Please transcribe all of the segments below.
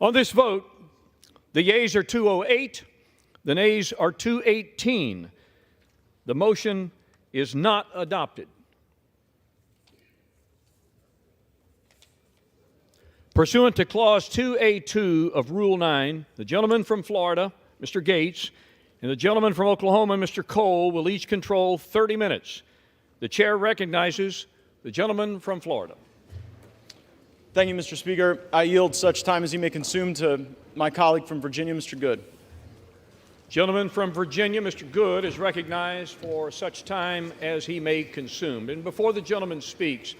On this vote, the yeas are 208, the nays are 218. The motion is not adopted. Pursuant to Clause 2A2 of Rule 9, the gentleman from Florida, Mr. Gates, and the gentleman from Oklahoma, Mr. Cole, will each control 30 minutes. The chair recognizes the gentleman from Florida. Thank you, Mr. Speaker. I yield such time as you may consume to my colleague from Virginia, Mr. Good. Gentleman from Virginia, Mr. Good, is recognized for such time as he may consume. And before the gentleman speaks,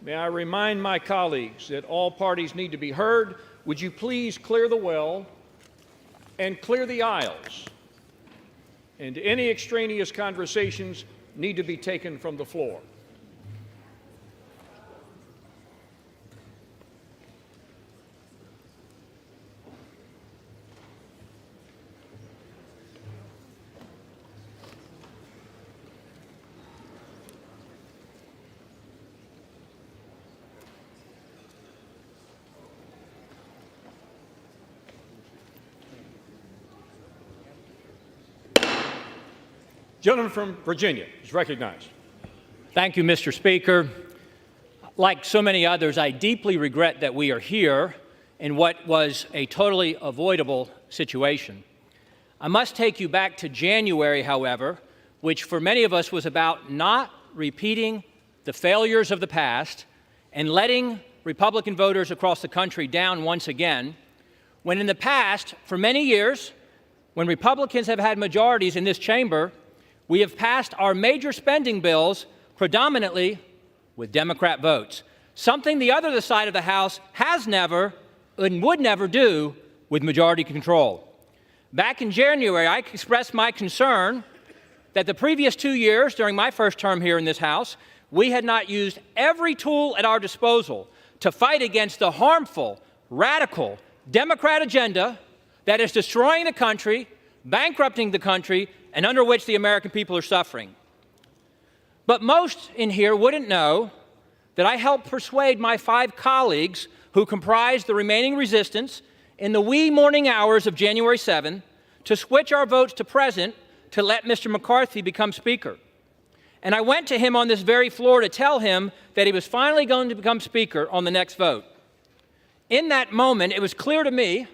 may I remind my colleagues that all parties need to be heard. Would you please clear the well and clear the aisles? And any extraneous conversations need to be taken from the floor. Gentleman from Virginia is recognized. Thank you, Mr. Speaker. Like so many others, I deeply regret that we are here in what was a totally avoidable situation. I must take you back to January, however, which for many of us was about not repeating the failures of the past and letting Republican voters across the country down once again, when in the past, for many years, when Republicans have had majorities in this chamber, we have passed our major spending bills predominantly with Democrat votes, something the other side of the House has never and would never do with majority control. Back in January, I expressed my concern that the previous 2 years, during my first term here in this House, we had not used every tool at our disposal to fight against the harmful, radical Democrat agenda that is destroying the country, bankrupting the country, and under which the American people are suffering. But most in here wouldn't know that I helped persuade my 5 colleagues who comprised the remaining resistance in the wee morning hours of January 7 to switch our votes to present to let Mr. McCarthy become Speaker. And I went to him on this very floor to tell him that he was finally going to become Speaker on the next vote. In that moment, it was clear to me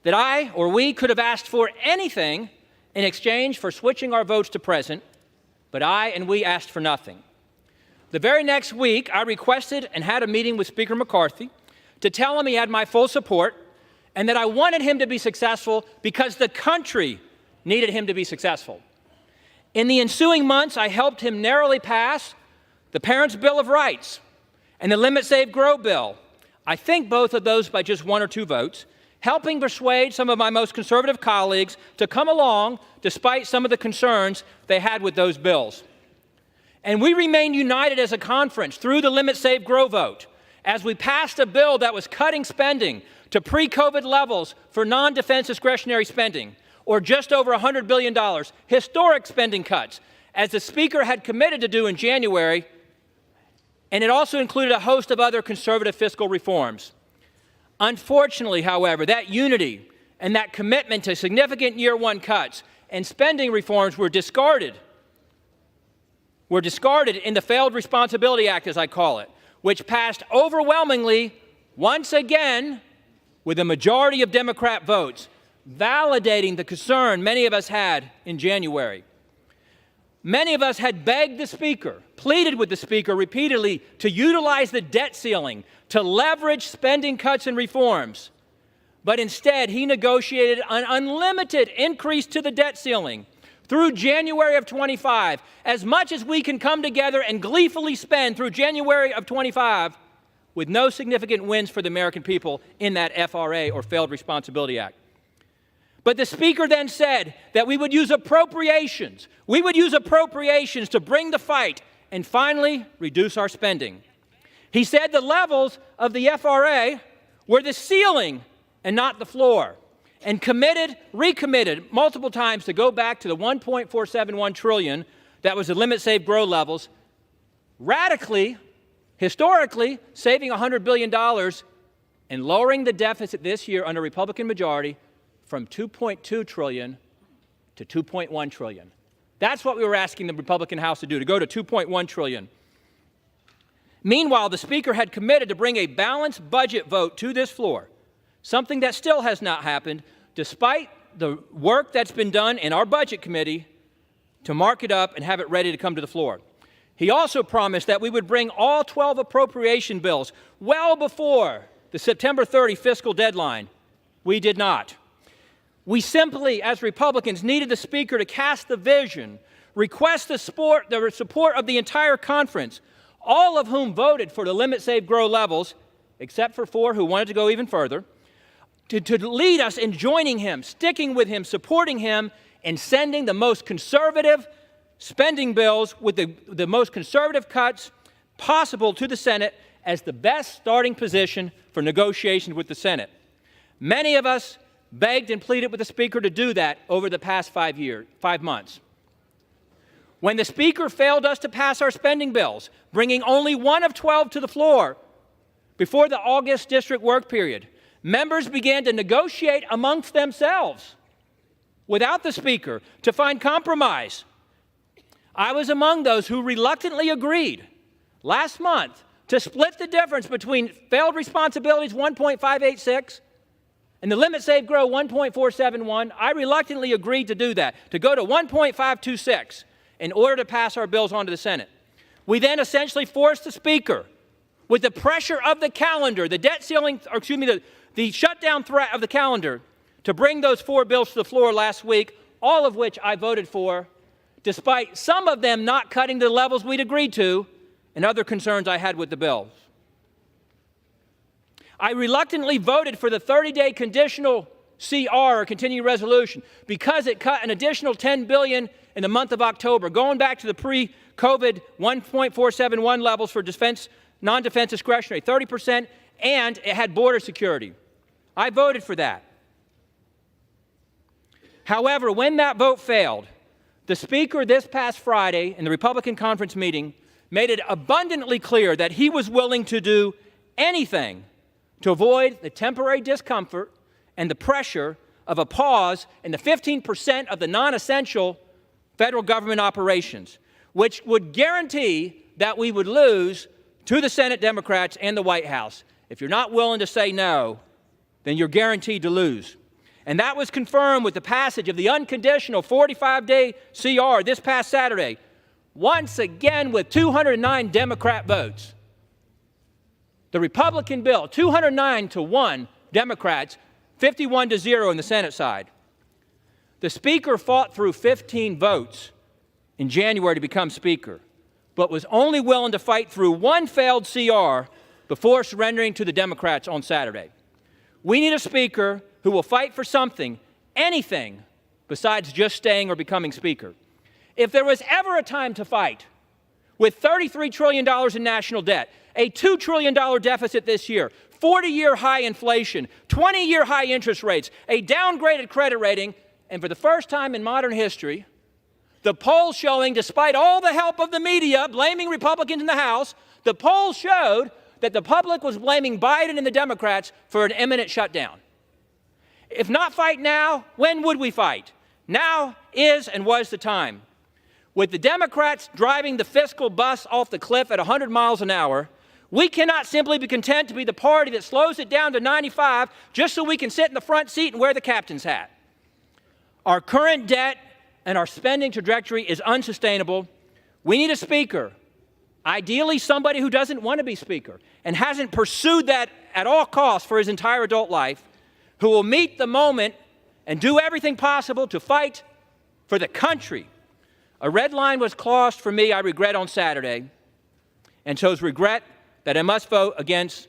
that I or we could have asked for anything in exchange for switching our votes to present, but I and we asked for nothing. The very next week, I requested and had a meeting with Speaker McCarthy to tell him he had my full support and that I wanted him to be successful because the country needed him to be successful. In the ensuing months, I helped him narrowly pass the Parents' Bill of Rights and the Limit, Save, Grow bill. I think both of those by just 1 or 2 votes, helping persuade some of my most conservative colleagues to come along despite some of the concerns they had with those bills. And we remained united as a conference through the Limit, Save, Grow vote as we passed a bill that was cutting spending to pre-COVID levels for non-defense discretionary spending, or just over $100 billion, historic spending cuts, as the Speaker had committed to do in January, and it also included a host of other conservative fiscal reforms. Unfortunately, however, that unity and that commitment to significant year 1 cuts and spending reforms were discarded in the Failed Responsibility Act, as I call it, which passed overwhelmingly, once again, with a majority of Democrat votes, validating the concern many of us had in January. Many of us had begged the Speaker, pleaded with the Speaker repeatedly to utilize the debt ceiling to leverage spending cuts and reforms. But instead, he negotiated an unlimited increase to the debt ceiling through January of 25, as much as we can come together and gleefully spend through January of 25 with no significant wins for the American people in that FRA, or Failed Responsibility Act. But the Speaker then said that we would use appropriations. We would use appropriations to bring the fight and finally reduce our spending. He said the levels of the FRA were the ceiling and not the floor, and recommitted multiple times to go back to the $1.471 trillion that was the Limit, Save, Grow levels, radically, historically, saving $100 billion and lowering the deficit this year under Republican majority from $2.2 trillion to $2.1 trillion. That's what we were asking the Republican House to do, to go to $2.1 trillion. Meanwhile, the Speaker had committed to bring a balanced budget vote to this floor, something that still has not happened, despite the work that's been done in our Budget Committee to mark it up and have it ready to come to the floor. He also promised that we would bring all 12 appropriation bills well before the September 30 fiscal deadline. We did not. We simply, as Republicans, needed the Speaker to cast the vision, request the support of the entire conference, all of whom voted for the limit, save, grow levels, except for 4 who wanted to go even further, to lead us in joining him, sticking with him, supporting him, and sending the most conservative spending bills with the most conservative cuts possible to the Senate as the best starting position for negotiations with the Senate. Many of us begged and pleaded with the Speaker to do that over the past 5 months. When the Speaker failed us to pass our spending bills, bringing only 1 of 12 to the floor before the August district work period, members began to negotiate amongst themselves without the Speaker to find compromise. I was among those who reluctantly agreed last month to split the difference between failed responsibilities 1.586 and the limit, save, grow 1.471. I reluctantly agreed to do that, to go to 1.526 in order to pass our bills on to the Senate. We then essentially forced the Speaker, with the pressure of the calendar, the debt ceiling, or excuse me, the shutdown threat of the calendar, to bring those 4 bills to the floor last week, all of which I voted for, despite some of them not cutting to the levels we'd agreed to and other concerns I had with the bills. I reluctantly voted for the 30-day conditional CR, or continuing resolution, because it cut an additional $10 billion in the month of October, going back to the pre-COVID 1.471 levels for defense, non-defense discretionary, 30%, and it had border security. I voted for that. However, when that vote failed, the Speaker this past Friday in the Republican conference meeting made it abundantly clear that he was willing to do anything to avoid the temporary discomfort and the pressure of a pause in the 15% of the non-essential federal government operations, which would guarantee that we would lose to the Senate Democrats and the White House. If you're not willing to say no, then you're guaranteed to lose. And that was confirmed with the passage of the unconditional 45-day CR this past Saturday, once again with 209 Democrat votes. The Republican bill, 209-1 Democrats, 51-0 in the Senate side. The Speaker fought through 15 votes in January to become Speaker, but was only willing to fight through 1 failed CR before surrendering to the Democrats on Saturday. We need a Speaker who will fight for something, anything, besides just staying or becoming Speaker. If there was ever a time to fight, with $33 trillion in national debt, a $2 trillion deficit this year, 40-year high inflation, 20-year high interest rates, a downgraded credit rating, and for the first time in modern history, the polls showing, despite all the help of the media blaming Republicans in the House, the polls showed that the public was blaming Biden and the Democrats for an imminent shutdown. If not fight now, when would we fight? Now is and was the time. With the Democrats driving the fiscal bus off the cliff at 100 miles an hour, we cannot simply be content to be the party that slows it down to 95 just so we can sit in the front seat and wear the captain's hat. Our current debt and our spending trajectory is unsustainable. We need a Speaker, ideally somebody who doesn't want to be Speaker and hasn't pursued that at all costs for his entire adult life, who will meet the moment and do everything possible to fight for the country. A red line was crossed for me, I regret, on Saturday, and chose regret that I must vote against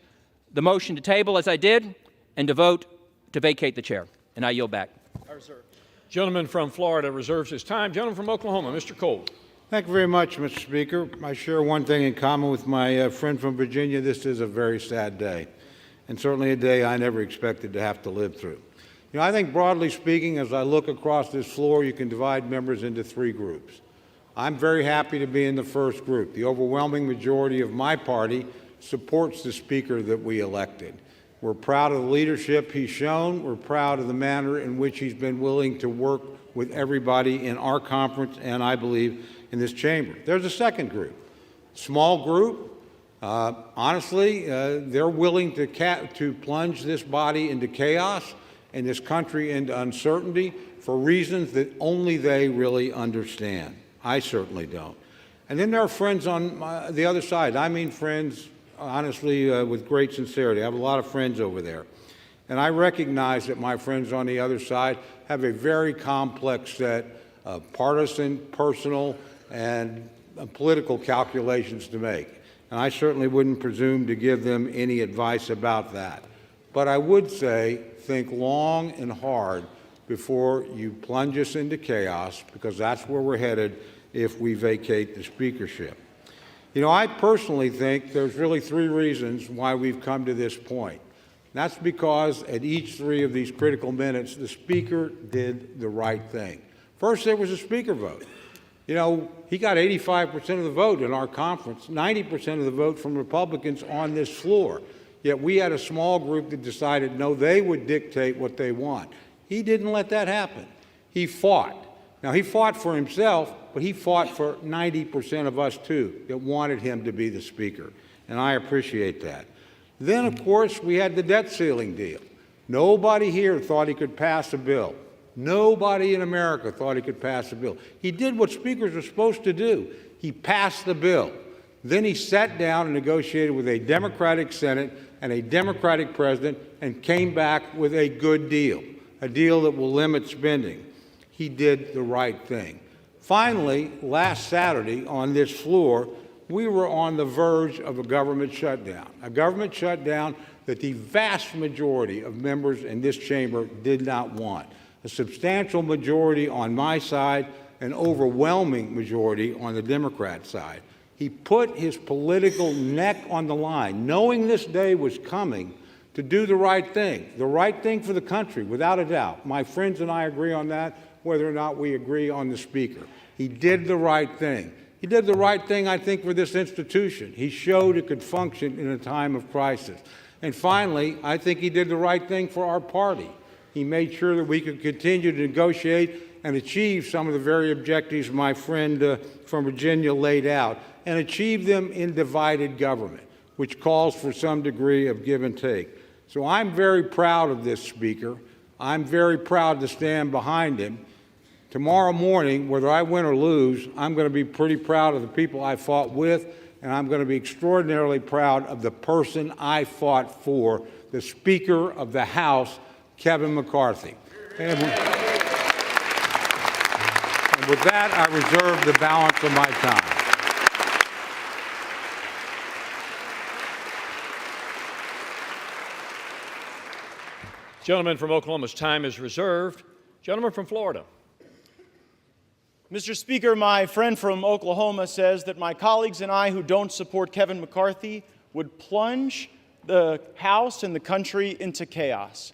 the motion to table as I did and to vote to vacate the chair. And I yield back. I reserve. Gentleman from Florida reserves his time. Gentleman from Oklahoma, Mr. Cole. Thank you very much, Mr. Speaker. I share one thing in common with my friend from Virginia. This is a very sad day, and certainly a day I never expected to have to live through. You know, I think broadly speaking, as I look across this floor, you can divide members into 3 groups. I'm very happy to be in the first group. The overwhelming majority of my party supports the Speaker that we elected. We're proud of the leadership he's shown. We're proud of the manner in which he's been willing to work with everybody in our conference and, I believe, in this chamber. There's a second group, small group. Honestly, they're willing to plunge this body into chaos and this country into uncertainty for reasons that only they really understand. I certainly don't. And then there are friends on the other side. I mean friends, honestly, with great sincerity. I have a lot of friends over there. And I recognize that my friends on the other side have a very complex set of partisan, personal, and political calculations to make. And I certainly wouldn't presume to give them any advice about that. But I would say, think long and hard before you plunge us into chaos, because that's where we're headed if we vacate the speakership. You know, I personally think there's really three reasons why we've come to this point. That's because at each three of these critical minutes, the Speaker did the right thing. First, there was a Speaker vote. You know, he got 85% of the vote in our conference, 90% of the vote from Republicans on this floor. Yet we had a small group that decided, no, they would dictate what they want. He didn't let that happen. He fought. Now, he fought for himself, but he fought for 90% of us, too, that wanted him to be the Speaker. And I appreciate that. Then, of course, we had the debt ceiling deal. Nobody here thought he could pass a bill. Nobody in America thought he could pass a bill. He did what speakers are supposed to do. He passed the bill. Then he sat down and negotiated with a Democratic Senate and a Democratic president and came back with a good deal, a deal that will limit spending. He did the right thing. Finally, last Saturday on this floor, we were on the verge of a government shutdown that the vast majority of members in this chamber did not want. A substantial majority on my side, an overwhelming majority on the Democrat side. He put his political neck on the line, knowing this day was coming, to do the right thing for the country, without a doubt. My friends and I agree on that, whether or not we agree on the Speaker. He did the right thing. He did the right thing, I think, for this institution. He showed it could function in a time of crisis. And finally, I think he did the right thing for our party. He made sure that we could continue to negotiate and achieve some of the very objectives my friend from Virginia laid out, and achieve them in divided government, which calls for some degree of give and take. So I'm very proud of this Speaker. I'm very proud to stand behind him. Tomorrow morning, whether I win or lose, I'm going to be pretty proud of the people I fought with, and I'm going to be extraordinarily proud of the person I fought for, the Speaker of the House, Kevin McCarthy. And with that, I reserve the balance of my time. Gentleman from Oklahoma's time is reserved. Gentleman from Florida. Mr. Speaker, my friend from Oklahoma says that my colleagues and I who don't support Kevin McCarthy would plunge the House and the country into chaos.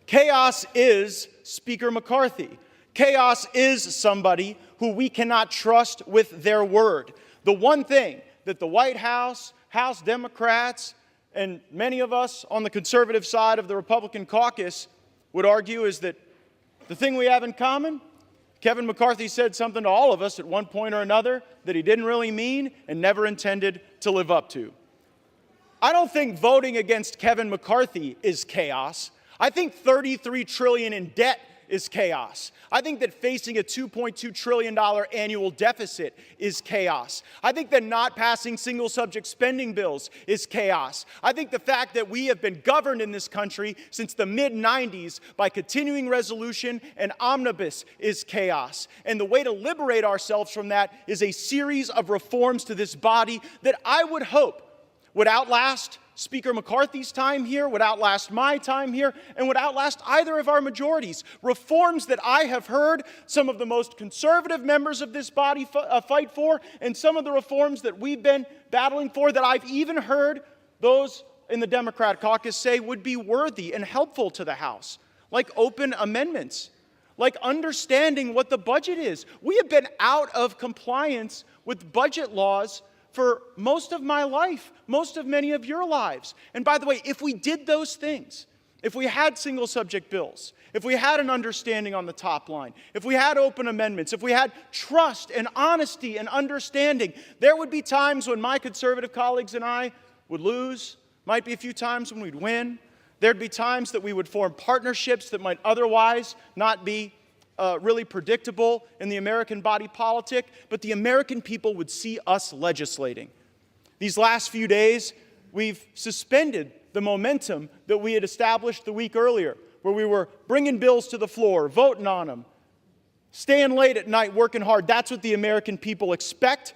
Chaos is Speaker McCarthy. Chaos is somebody who we cannot trust with their word. The one thing that the White House, House Democrats, and many of us on the conservative side of the Republican caucus would argue is that the thing we have in common, Kevin McCarthy said something to all of us at one point or another that he didn't really mean and never intended to live up to. I don't think voting against Kevin McCarthy is chaos. I think $33 trillion in debt is chaos. I think that facing a $2.2 trillion annual deficit is chaos. I think that not passing single subject spending bills is chaos. I think the fact that we have been governed in this country since the mid-90s by continuing resolution and omnibus is chaos. And the way to liberate ourselves from that is a series of reforms to this body that I would hope would outlast Speaker McCarthy's time here, would outlast my time here, and would outlast either of our majorities. Reforms that I have heard some of the most conservative members of this body fight for, and some of the reforms that we've been battling for that I've even heard those in the Democrat caucus say would be worthy and helpful to the House, like open amendments, like understanding what the budget is. We have been out of compliance with budget laws for most of my life, most of many of your lives. And by the way, if we did those things, if we had single subject bills, if we had an understanding on the top line, if we had open amendments, if we had trust and honesty and understanding, there would be times when my conservative colleagues and I would lose, might be a few times when we'd win. There'd be times that we would form partnerships that might otherwise not be really predictable in the American body politic, but the American people would see us legislating. These last few days, we've suspended the momentum that we had established the week earlier, where we were bringing bills to the floor, voting on them, staying late at night, working hard. That's what the American people expect.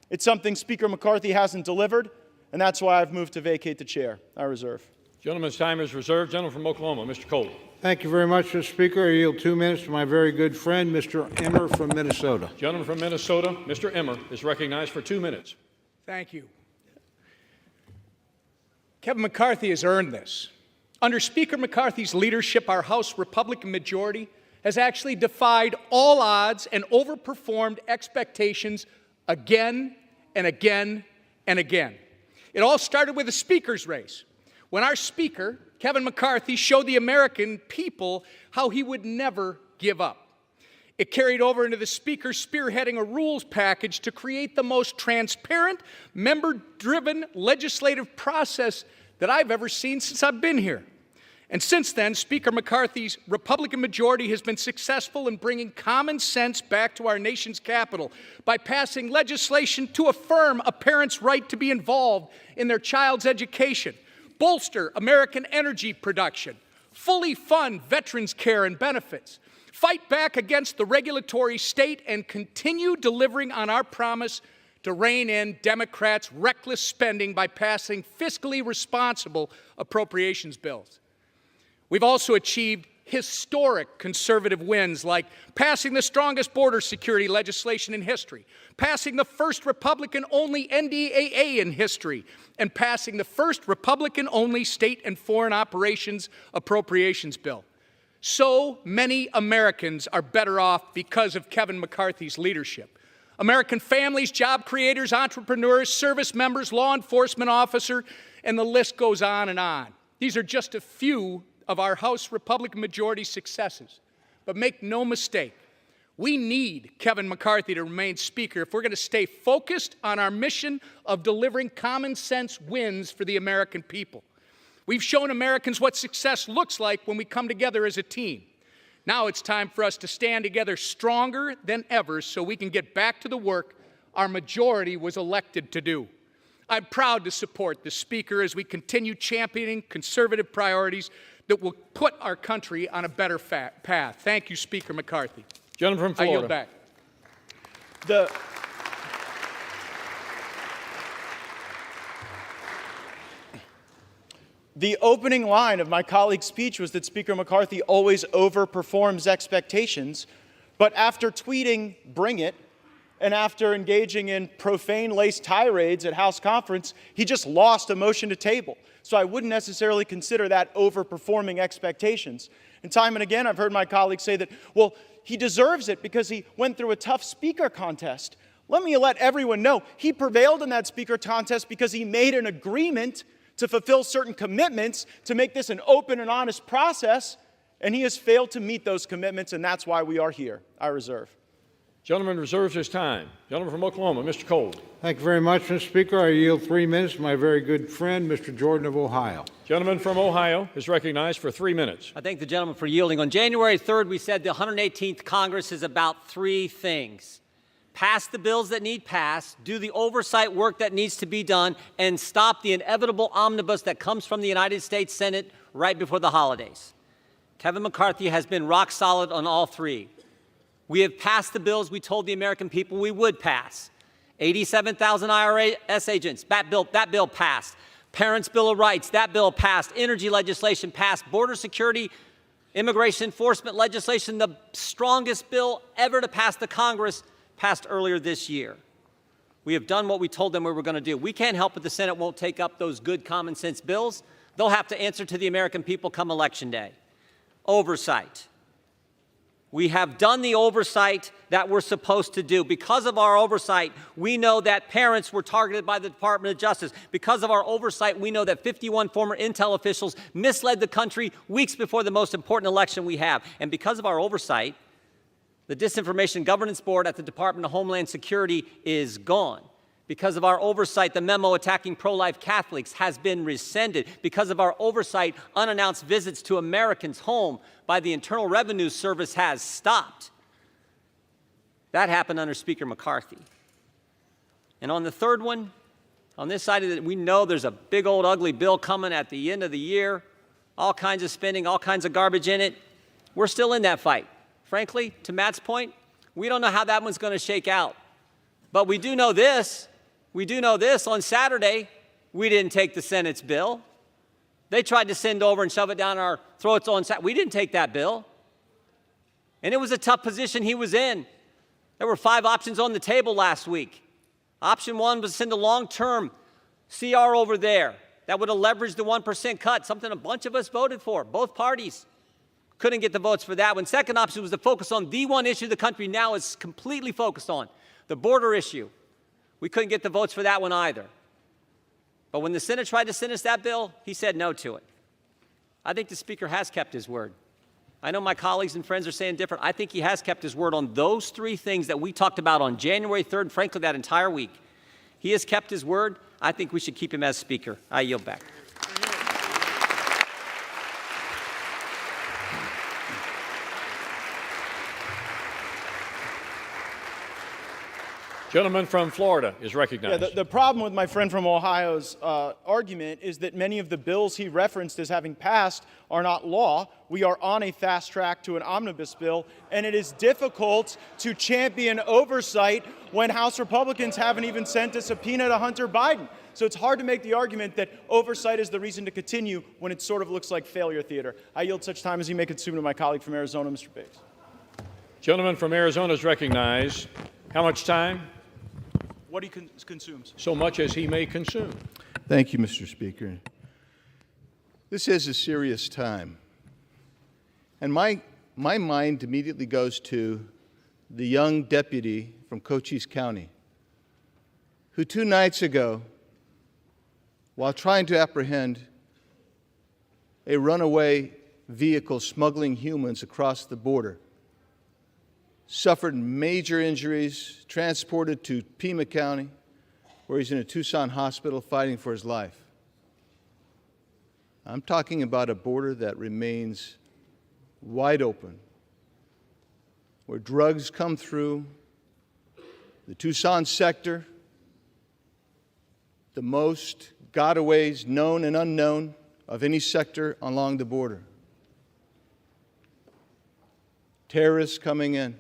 It's something Speaker McCarthy hasn't delivered, and that's why I've moved to vacate the chair. I reserve. Gentleman's time is reserved. Gentleman from Oklahoma, Mr. Cole. Thank you very much, Mr. Speaker. I yield 2 minutes to my very good friend, Mr. Emmer from Minnesota. Gentleman from Minnesota, Mr. Emmer, is recognized for 2 minutes. Thank you. Kevin McCarthy has earned this. Under Speaker McCarthy's leadership, our House Republican majority has actually defied all odds and overperformed expectations again and again and again. It all started with the Speaker's race, when our Speaker, Kevin McCarthy, showed the American people how he would never give up. It carried over into the Speaker spearheading a rules package to create the most transparent, member-driven legislative process that I've ever seen since I've been here. And since then, Speaker McCarthy's Republican majority has been successful in bringing common sense back to our nation's capital by passing legislation to affirm a parent's right to be involved in their child's education, bolster American energy production, fully fund veterans' care and benefits, fight back against the regulatory state, and continue delivering on our promise to rein in Democrats' reckless spending by passing fiscally responsible appropriations bills. We've also achieved historic conservative wins, like passing the strongest border security legislation in history, passing the first Republican-only NDAA in history, and passing the first Republican-only state and foreign operations appropriations bill. So many Americans are better off because of Kevin McCarthy's leadership. American families, job creators, entrepreneurs, service members, law enforcement officers, and the list goes on and on. These are just a few of our House Republican majority successes. But make no mistake, we need Kevin McCarthy to remain Speaker if we're going to stay focused on our mission of delivering common sense wins for the American people. We've shown Americans what success looks like when we come together as a team. Now it's time for us to stand together stronger than ever so we can get back to the work our majority was elected to do. I'm proud to support the Speaker as we continue championing conservative priorities that will put our country on a better path. Thank you, Speaker McCarthy. Gentleman from I Florida. yield back. The opening line of my colleague's speech was that Speaker McCarthy always overperforms expectations, but after tweeting "bring it" and after engaging in profane-laced tirades at House conference, he just lost a motion to table. So I wouldn't necessarily consider that overperforming expectations. And time and again, I've heard my colleagues say that, well, he deserves it because he went through a tough speaker contest. Let me let everyone know, he prevailed in that speaker contest because he made an agreement to fulfill certain commitments to make this an open and honest process, and he has failed to meet those commitments, and that's why we are here. I reserve. Gentleman reserves his time. Gentleman from Oklahoma, Mr. Cole. Thank you very much, Mr. Speaker. I yield 3 minutes to my very good friend, Mr. Jordan of Ohio. Gentleman from Ohio is recognized for 3 minutes. I thank the gentleman for yielding. On January 3rd, we said the 118th Congress is about 3 things. Pass the bills that need passed, do the oversight work that needs to be done, and stop the inevitable omnibus that comes from the United States Senate right before the holidays. Kevin McCarthy has been rock solid on all 3. We have passed the bills we told the American people we would pass. 87,000 IRS agents, that bill passed. Parents' Bill of Rights, that bill passed. Energy legislation passed. Border security, immigration enforcement legislation, the strongest bill ever to pass the Congress, passed earlier this year. We have done what we told them we were going to do. We can't help it the Senate won't take up those good common sense bills. They'll have to answer to the American people come Election Day. Oversight. We have done the oversight that we're supposed to do. Because of our oversight, we know that parents were targeted by the Department of Justice. Because of our oversight, we know that 51 former intel officials misled the country weeks before the most important election we have. And because of our oversight, the Disinformation Governance Board at the Department of Homeland Security is gone. Because of our oversight, the memo attacking pro-life Catholics has been rescinded. Because of our oversight, unannounced visits to Americans' home by the Internal Revenue Service has stopped. That happened under Speaker McCarthy. And on the third one, on this side of it, we know there's a big old ugly bill coming at the end of the year, all kinds of spending, all kinds of garbage in it. We're still in that fight. Frankly, to Matt's point, we don't know how that one's going to shake out. But we do know this. We do know this. On Saturday, we didn't take the Senate's bill. They tried to send over and shove it down our throats on Saturday. We didn't take that bill. And it was a tough position he was in. There were 5 options on the table last week. Option 1 was to send a long-term CR over there that would have leveraged the 1% cut, something a bunch of us voted for, both parties. Couldn't get the votes for that one. Second option was to focus on the one issue the country now is completely focused on, the border issue. We couldn't get the votes for that one either. But when the Senate tried to send us that bill, he said no to it. I think the Speaker has kept his word. I know my colleagues and friends are saying different. I think he has kept his word on those 3 things that we talked about on January 3rd, and frankly, that entire week. He has kept his word. I think we should keep him as Speaker. I yield back. Gentleman from Florida is recognized. Yeah, the problem with my friend from Ohio's argument is that many of the bills he referenced as having passed are not law. We are on a fast track to an omnibus bill, and it is difficult to champion oversight when House Republicans haven't even sent a subpoena to Hunter Biden. So it's hard to make the argument that oversight is the reason to continue when it sort of looks like failure theater. I yield such time as you may consume to my colleague from Arizona, Mr. Biggs. Gentleman from Arizona is recognized. How much time? What he consumes. So much as he may consume. Thank you, Mr. Speaker. This is a serious time. And my mind immediately goes to the young deputy from Cochise County who 2 nights ago, while trying to apprehend a runaway vehicle smuggling humans across the border, suffered major injuries, transported to Pima County, where he's in a Tucson hospital fighting for his life. I'm talking about a border that remains wide open, where drugs come through the Tucson sector, the most gotaways known and unknown of any sector along the border. Terrorists coming in.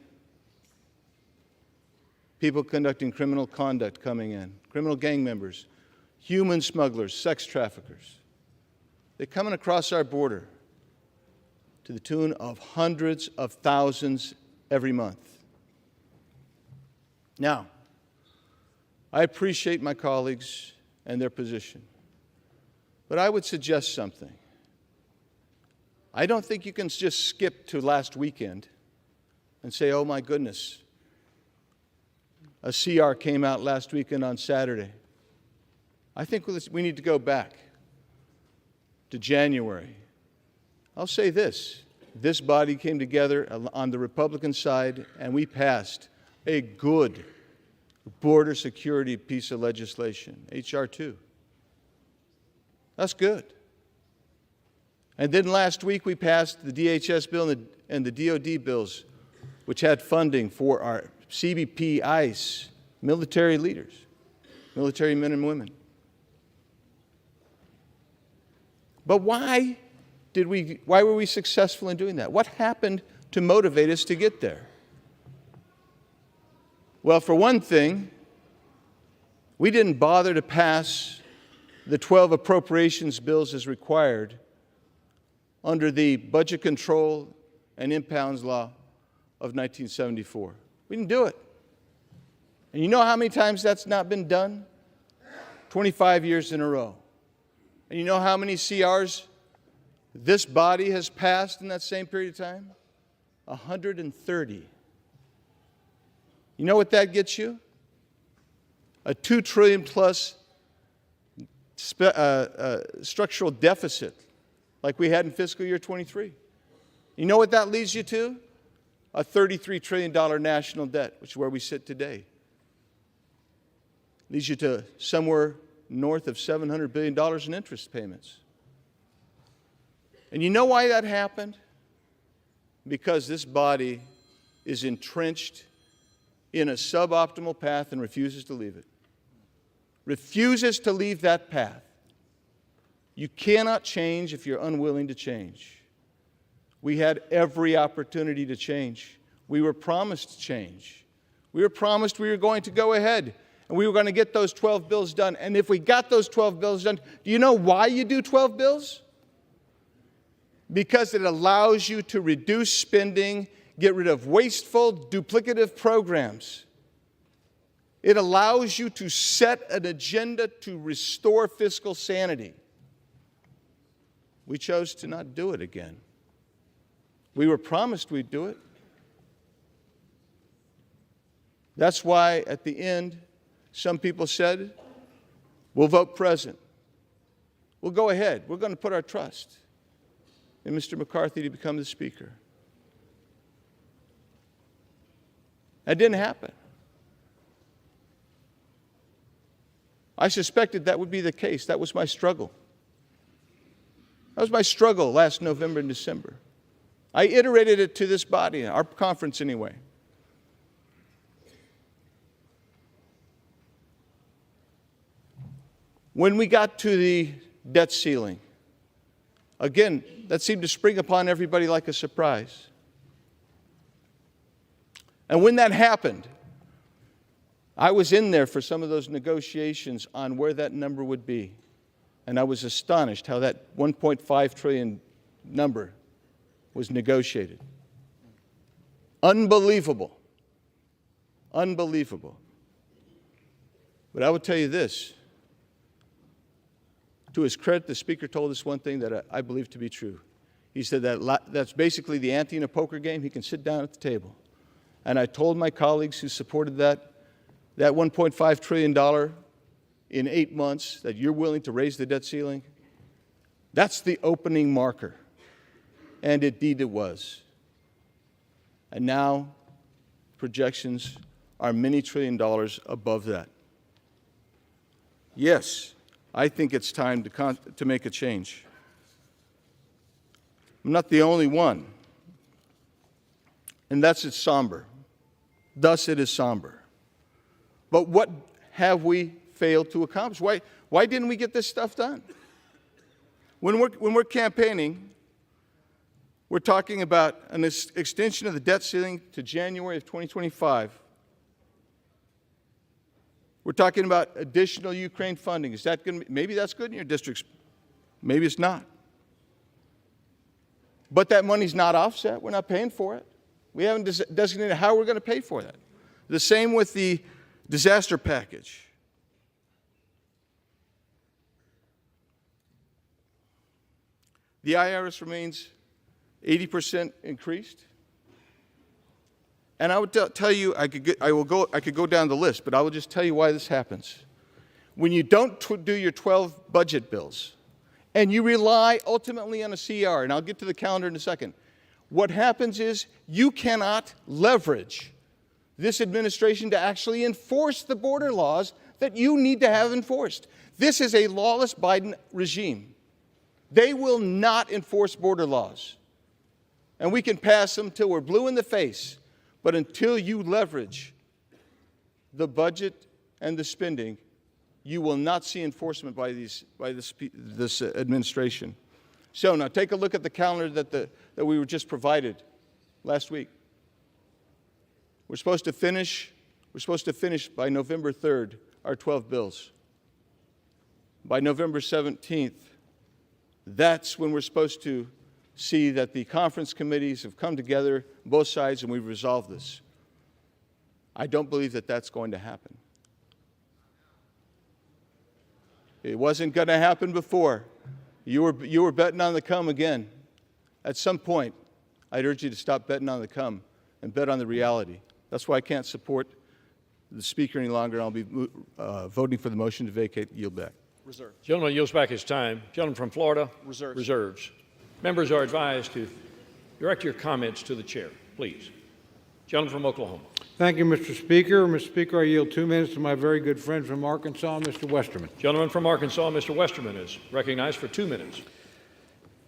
People conducting criminal conduct coming in, criminal gang members, human smugglers, sex traffickers. They're coming across our border to the tune of hundreds of thousands every month. Now, I appreciate my colleagues and their position, but I would suggest something. I don't think you can just skip to last weekend and say, oh my goodness, a CR came out last weekend on Saturday. I think we need to go back to January. I'll say this. This body came together on the Republican side, and we passed a good border security piece of legislation, H.R. 2. That's good. And then last week we passed the DHS bill and the DOD bills, which had funding for our CBP, ICE, military leaders, military men and women. But why were we successful in doing that? What happened to motivate us to get there? Well, for one thing, we didn't bother to pass the 12 appropriations bills as required under the Budget Control and Impounds Law of 1974. We didn't do it. And you know how many times that's not been done? 25 years in a row. And you know how many CRs this body has passed in that same period of time? 130. You know what that gets you? A $2 trillion plus structural deficit like we had in fiscal year 23. You know what that leads you to? A $33 trillion national debt, which is where we sit today. Leads you to somewhere north of $700 billion in interest payments. And you know why that happened? Because this body is entrenched in a suboptimal path and refuses to leave it. Refuses to leave that path. You cannot change if you're unwilling to change. We had every opportunity to change. We were promised change. We were promised we were going to go ahead and we were going to get those 12 bills done. And if we got those 12 bills done, do you know why you do 12 bills? Because it allows you to reduce spending, get rid of wasteful, duplicative programs. It allows you to set an agenda to restore fiscal sanity. We chose to not do it again. We were promised we'd do it. That's why at the end, some people said, we'll vote present. We'll go ahead. We're going to put our trust in Mr. McCarthy to become the Speaker. That didn't happen. I suspected that would be the case. That was my struggle. That was my struggle last November and December. I iterated it to this body, our conference anyway. When we got to the debt ceiling, again, that seemed to spring upon everybody like a surprise. And when that happened, I was in there for some of those negotiations on where that number would be. And I was astonished how that $1.5 trillion number was negotiated. Unbelievable. Unbelievable. But I will tell you this. To his credit, the Speaker told us one thing that I believe to be true. He said that's basically the ante in a poker game. He can sit down at the table. And I told my colleagues who supported that $1.5 trillion in 8 months, that you're willing to raise the debt ceiling, that's the opening marker. And indeed it was. And now projections are many $trillion above that. Yes, I think it's time to make a change. I'm not the only one. And that's it's somber. Thus it is somber. But what have we failed to accomplish? Why didn't we get this stuff done? When we're campaigning, we're talking about an extension of the debt ceiling to January of 2025. We're talking about additional Ukraine funding. Is that going to be, maybe that's good in your districts. Maybe it's not. But that money's not offset. We're not paying for it. We haven't designated how we're going to pay for that. The same with the disaster package. The IRS remains 80% increased. And I would tell you, I could go down the list, but I will just tell you why this happens. When you don't do your 12 budget bills, and you rely ultimately on a CR, and I'll get to the calendar in a second, what happens is you cannot leverage this administration to actually enforce the border laws that you need to have enforced. This is a lawless Biden regime. They will not enforce border laws. And we can pass them till we're blue in the face. But until you leverage the budget and the spending, you will not see enforcement by this administration. So now take a look at the calendar that we were just provided last week. We're supposed to finish by November 3rd our 12 bills. By November 17th, that's when we're supposed to see that the conference committees have come together, both sides, and we've resolved this. I don't believe that that's going to happen. It wasn't going to happen before. You were betting on the come again. At some point, I'd urge you to stop betting on the come and bet on the reality. That's why I can't support the Speaker any longer, and I'll be voting for the motion to vacate. Yield back. Reserve. Gentleman yields back his time. Gentleman from Florida? Reserves. Reserves. Members are advised to direct your comments to the chair, please. Gentleman from Oklahoma. Thank you, Mr. Speaker. Mr. Speaker, I yield 2 minutes to my very good friend from Arkansas, Mr. Westerman. Gentleman from Arkansas, Mr. Westerman, is recognized for 2 minutes.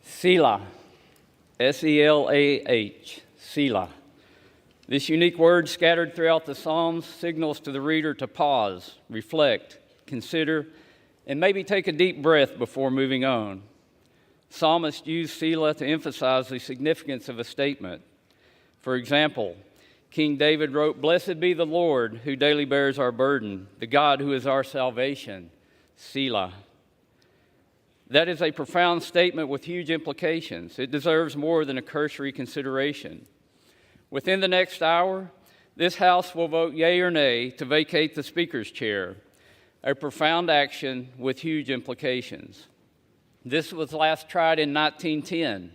Selah, S-E-L-A-H, Selah. This unique word scattered throughout the Psalms signals to the reader to pause, reflect, consider, and maybe take a deep breath before moving on. Psalmists use Selah to emphasize the significance of a statement. For example, King David wrote, "Blessed be the Lord who daily bears our burden, the God who is our salvation, Selah." That is a profound statement with huge implications. It deserves more than a cursory consideration. Within the next hour, this House will vote yea or nay to vacate the Speaker's chair, a profound action with huge implications. This was last tried in 1910.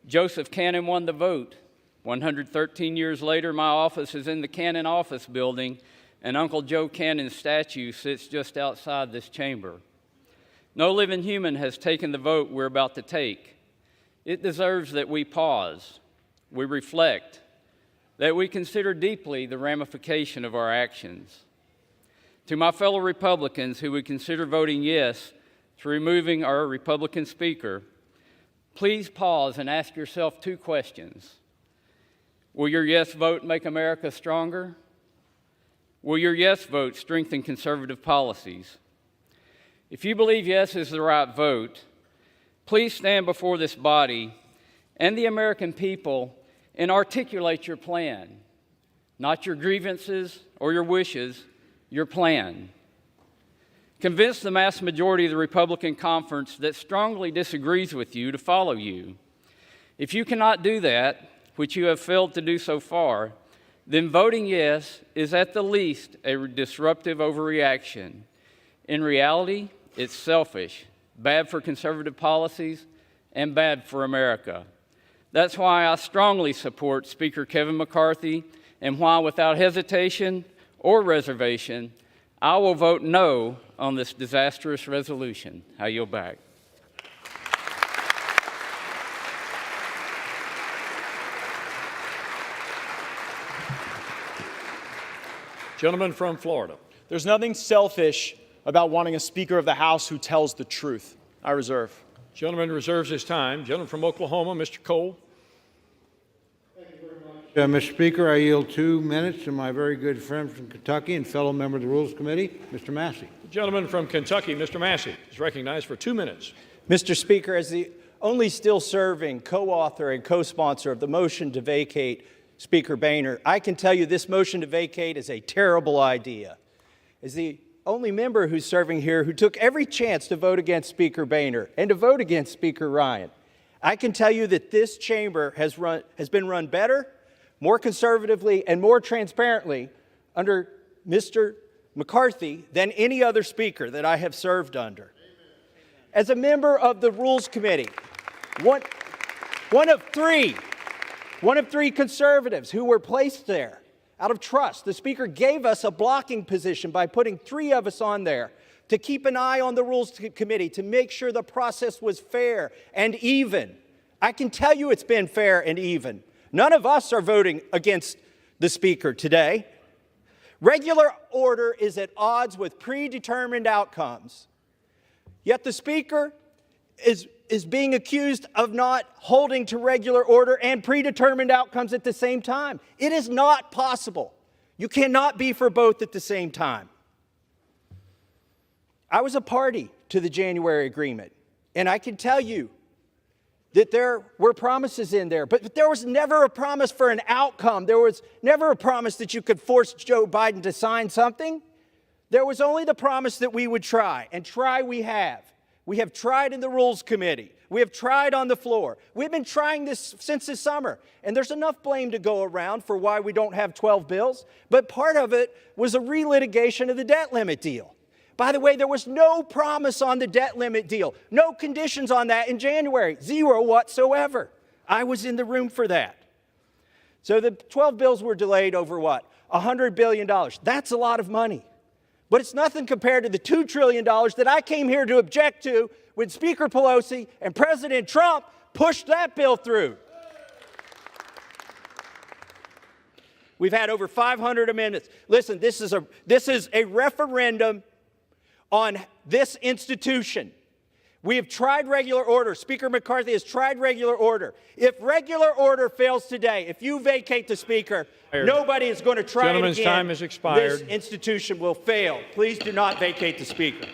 Joseph Cannon won the vote. 113 years later, my office is in the Cannon Office Building, and Uncle Joe Cannon's statue sits just outside this chamber. No living human has taken the vote we're about to take. It deserves that we pause, we reflect, that we consider deeply the ramification of our actions. To my fellow Republicans who would consider voting yes to removing our Republican Speaker, please pause and ask yourself 2 questions. Will your yes vote make America stronger? Will your yes vote strengthen conservative policies? If you believe yes is the right vote, please stand before this body and the American people and articulate your plan. Not your grievances or your wishes, your plan. Convince the mass majority of the Republican conference that strongly disagrees with you to follow you. If you cannot do that, which you have failed to do so far, then voting yes is at the least a disruptive overreaction. In reality, it's selfish, bad for conservative policies, and bad for America. That's why I strongly support Speaker Kevin McCarthy, and why without hesitation or reservation, I will vote no on this disastrous resolution. I yield back. Gentleman from Florida. There's nothing selfish about wanting a Speaker of the House who tells the truth. I reserve. Gentleman reserves his time. Gentleman from Oklahoma, Mr. Cole. Mr. Speaker, I yield 2 minutes to my very good friend from Kentucky and fellow member of the Rules Committee, Mr. Massey. The gentleman from Kentucky, Mr. Massey, is recognized for 2 minutes. Mr. Speaker, as the only still serving co-author and co-sponsor of the motion to vacate Speaker Boehner, I can tell you this motion to vacate is a terrible idea. As the only member who's serving here who took every chance to vote against Speaker Boehner and to vote against Speaker Ryan, I can tell you that this chamber has been run better, more conservatively, and more transparently under Mr. McCarthy than any other speaker that I have served under. As a member of the Rules Committee, one of three conservatives who were placed there out of trust, the Speaker gave us a blocking position by putting 3 of us on there to keep an eye on the Rules Committee to make sure the process was fair and even. I can tell you it's been fair and even. None of us are voting against the Speaker today. Regular order is at odds with predetermined outcomes. Yet the Speaker is being accused of not holding to regular order and predetermined outcomes at the same time. It is not possible. You cannot be for both at the same time. I was a party to the January agreement, and I can tell you that there were promises in there, but there was never a promise for an outcome. There was never a promise that you could force Joe Biden to sign something. There was only the promise that we would try, and try we have. We have tried in the Rules Committee. We have tried on the floor. We've been trying this since the summer, and there's enough blame to go around for why we don't have 12 bills, but part of it was a relitigation of the debt limit deal. By the way, there was no promise on the debt limit deal, no conditions on that in January, 0 whatsoever. I was in the room for that. So the 12 bills were delayed over what? $100 billion. That's a lot of money. But it's nothing compared to the $2 trillion that I came here to object to when Speaker Pelosi and President Trump pushed that bill through. We've had over 500 amendments. Listen, this is a referendum on this institution. We have tried regular order. Speaker McCarthy has tried regular order. If regular order fails today, if you vacate the Speaker, nobody is going to try it again. Gentleman's time has expired. This institution will fail. Please do not vacate the Speaker.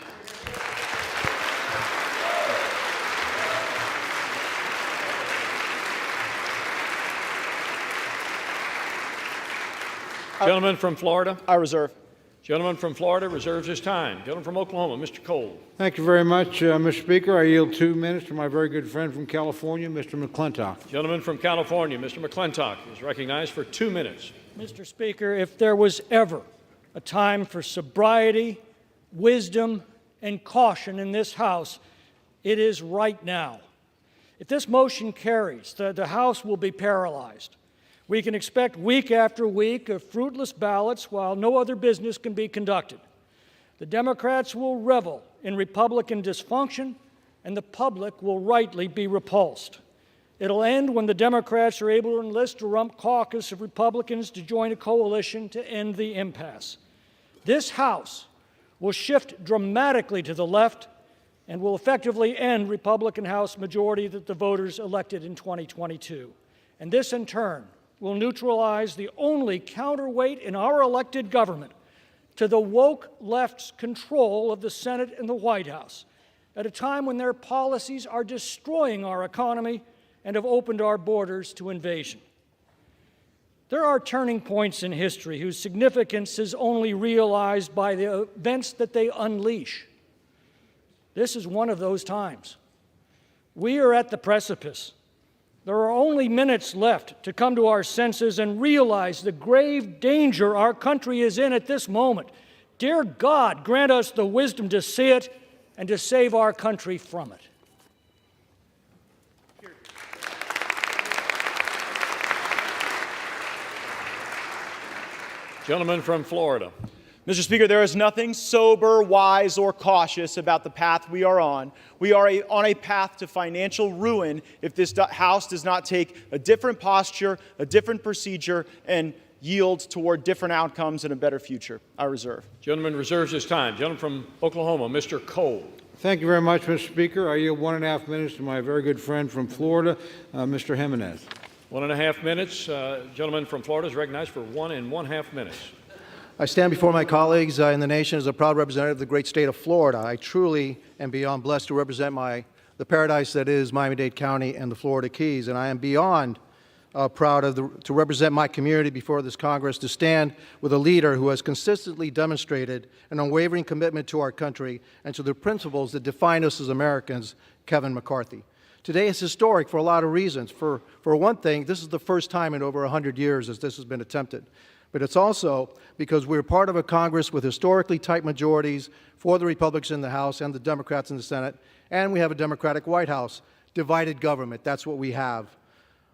Gentleman from Florida. I reserve. Gentleman from Florida reserves his time. Gentleman from Oklahoma, Mr. Cole. Thank you very much, Mr. Speaker. I yield 2 minutes to my very good friend from California, Mr. McClintock. Gentleman from California, Mr. McClintock, is recognized for 2 minutes. Mr. Speaker, if there was ever a time for sobriety, wisdom, and caution in this House, it is right now. If this motion carries, the House will be paralyzed. We can expect week after week of fruitless ballots while no other business can be conducted. The Democrats will revel in Republican dysfunction, and the public will rightly be repulsed. It'll end when the Democrats are able to enlist a rump caucus of Republicans to join a coalition to end the impasse. This House will shift dramatically to the left and will effectively end Republican House majority that the voters elected in 2022. And this, in turn, will neutralize the only counterweight in our elected government to the woke left's control of the Senate and the White House at a time when their policies are destroying our economy and have opened our borders to invasion. There are turning points in history whose significance is only realized by the events that they unleash. This is one of those times. We are at the precipice. There are only minutes left to come to our senses and realize the grave danger our country is in at this moment. Dear God, grant us the wisdom to see it and to save our country from it. Gentleman from Florida. Mr. Speaker, there is nothing sober, wise, or cautious about the path we are on. We are on a path to financial ruin if this House does not take a different posture, a different procedure, and yield toward different outcomes and a better future. I reserve. Gentleman reserves his time. Gentleman from Oklahoma, Mr. Cole. Thank you very much, Mr. Speaker. I yield 1.5 minutes to my very good friend from Florida, Mr. Jimenez. 1.5 minutes. Gentleman from Florida is recognized for 1.5 minutes. I stand before my colleagues in the nation as a proud representative of the great state of Florida. I truly am beyond blessed to represent the paradise that is Miami-Dade County and the Florida Keys, and I am beyond proud to represent my community before this Congress, to stand with a leader who has consistently demonstrated an unwavering commitment to our country and to the principles that define us as Americans, Kevin McCarthy. Today is historic for a lot of reasons. For one thing, this is the first time in over 100 years that this has been attempted. But it's also because we're part of a Congress with historically tight majorities for the Republicans in the House and the Democrats in the Senate, and we have a Democratic White House. Divided government, that's what we have.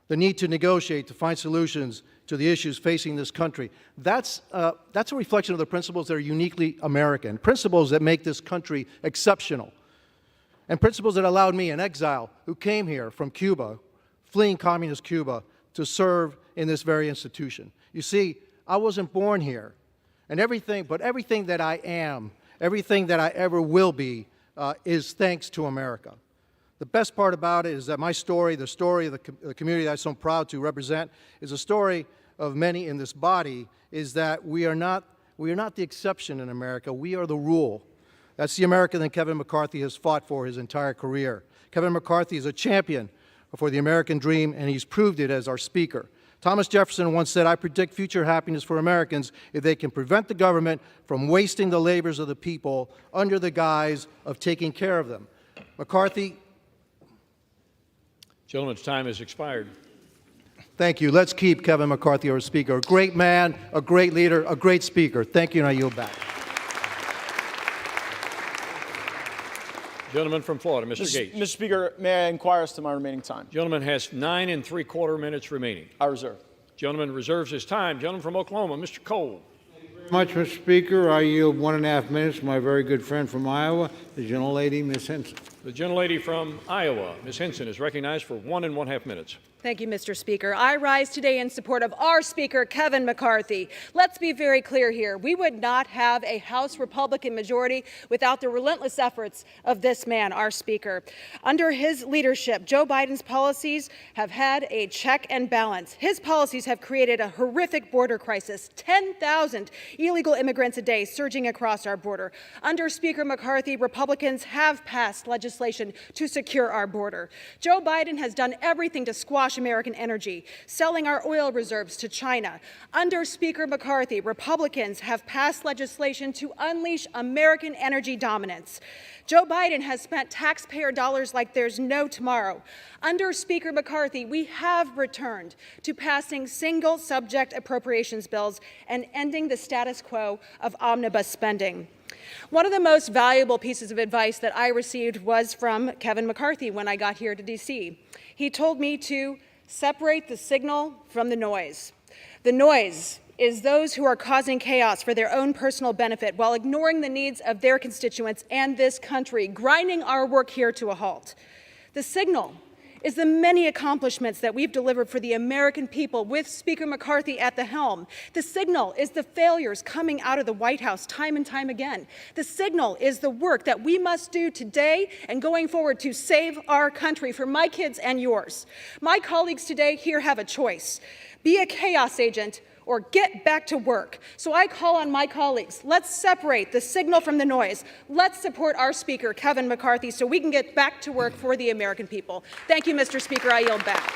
The need to negotiate, to find solutions to the issues facing this country. That's a reflection of the principles that are uniquely American, principles that make this country exceptional, and principles that allowed me, an exile who came here from Cuba, fleeing communist Cuba, to serve in this very institution. You see, I wasn't born here, and everything that I am, everything that I ever will be, is thanks to America. The best part about it is that my story, the story of the community that I'm so proud to represent, is a story of many in this body, is that we are not the exception in America, we are the rule. That's the America that Kevin McCarthy has fought for his entire career. Kevin McCarthy is a champion for the American dream, and he's proved it as our Speaker. Thomas Jefferson once said, "I predict future happiness for Americans if they can prevent the government from wasting the labors of the people under the guise of taking care of them." McCarthy. Gentleman's time has expired. Thank you. Let's keep Kevin McCarthy our Speaker. A great man, a great leader, a great Speaker. Thank you, and I yield back. Gentleman from Florida, Mr. Gates. Mr. Speaker, may I inquire as to my remaining time? Gentleman has 9 3/4 minutes remaining. I reserve. Gentleman reserves his time. Gentleman from Oklahoma, Mr. Cole. Much, Mr. Speaker. I yield 1.5 minutes to my very good friend from Iowa, the gentlelady, Ms. Henson. The gentlelady from Iowa, Ms. Henson, is recognized for 1.5 minutes. Thank you, Mr. Speaker. I rise today in support of our Speaker, Kevin McCarthy. Let's be very clear here. We would not have a House Republican majority without the relentless efforts of this man, our Speaker. Under his leadership, Joe Biden's policies have had a check and balance. His policies have created a horrific border crisis, 10,000 illegal immigrants a day surging across our border. Under Speaker McCarthy, Republicans have passed legislation to secure our border. Joe Biden has done everything to squash American energy, selling our oil reserves to China. Under Speaker McCarthy, Republicans have passed legislation to unleash American energy dominance. Joe Biden has spent taxpayer dollars like there's no tomorrow. Under Speaker McCarthy, we have returned to passing single-subject appropriations bills and ending the status quo of omnibus spending. One of the most valuable pieces of advice that I received was from Kevin McCarthy when I got here to D.C. He told me to separate the signal from the noise. The noise is those who are causing chaos for their own personal benefit while ignoring the needs of their constituents and this country, grinding our work here to a halt. The signal is the many accomplishments that we've delivered for the American people with Speaker McCarthy at the helm. The signal is the failures coming out of the White House time and time again. The signal is the work that we must do today and going forward to save our country for my kids and yours. My colleagues today here have a choice. Be a chaos agent or get back to work. So I call on my colleagues, let's separate the signal from the noise. Let's support our Speaker, Kevin McCarthy, so we can get back to work for the American people. Thank you, Mr. Speaker. I yield back.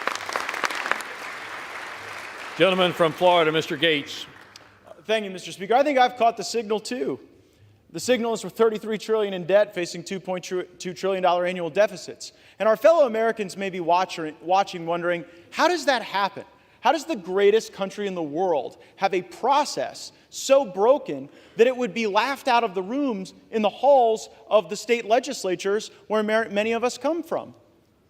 Gentleman from Florida, Mr. Gates. Thank you, Mr. Speaker. I think I've caught the signal, too. The signal is we're $33 trillion in debt, facing $2.2 trillion annual deficits. And our fellow Americans may be watching, wondering, how does that happen? How does the greatest country in the world have a process so broken that it would be laughed out of the rooms in the halls of the state legislatures where many of us come from?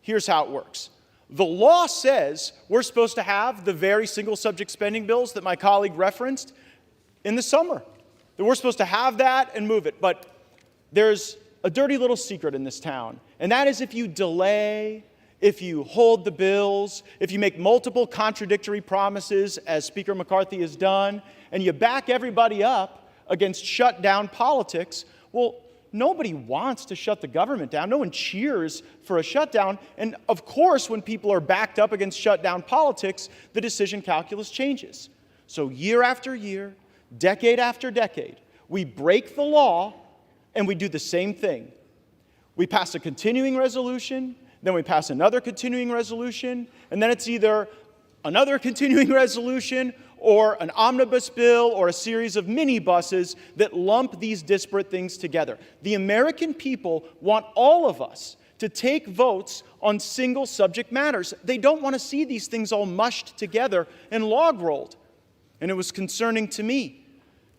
Here's how it works. The law says we're supposed to have the very single-subject spending bills that my colleague referenced in the summer. That we're supposed to have that and move it. But there's a dirty little secret in this town, and that is if you delay, if you hold the bills, if you make multiple contradictory promises, as Speaker McCarthy has done, and you back everybody up against shutdown politics, well, nobody wants to shut the government down. No one cheers for a shutdown. And of course, when people are backed up against shutdown politics, the decision calculus changes. So year after year, decade after decade, we break the law and we do the same thing. We pass a continuing resolution, then we pass another continuing resolution, and then it's either another continuing resolution or an omnibus bill or a series of minibuses that lump these disparate things together. The American people want all of us to take votes on single subject matters. They don't want to see these things all mushed together and log rolled. And it was concerning to me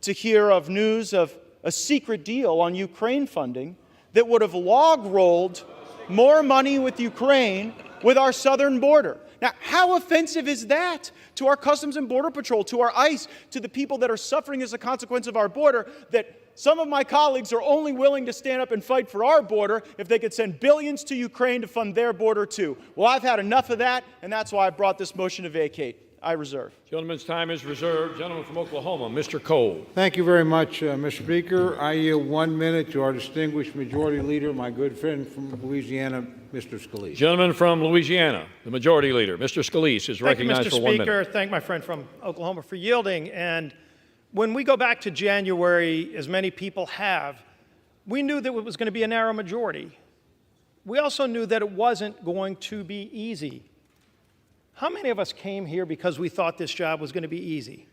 to hear of news of a secret deal on Ukraine funding that would have log rolled more money with Ukraine with our southern border. Now, how offensive is that to our Customs and Border Patrol, to our ICE, to the people that are suffering as a consequence of our border, that some of my colleagues are only willing to stand up and fight for our border if they could send billions to Ukraine to fund their border too? Well, I've had enough of that, and that's why I brought this motion to vacate. I reserve. Gentleman's time is reserved. Gentleman from Oklahoma, Mr. Cole. Thank you very much, Mr. Speaker. I yield 1 minute to our distinguished Majority Leader, my good friend from Louisiana, Mr. Scalise. Gentleman from Louisiana, the Majority Leader, Mr. Scalise, is recognized for 1 minute. Thank you, Mr. Speaker. Thank my friend from Oklahoma for yielding. And when we go back to January, as many people have, we knew that it was going to be a narrow majority. We also knew that it wasn't going to be easy. How many of us came here because we thought this job was going to be easy?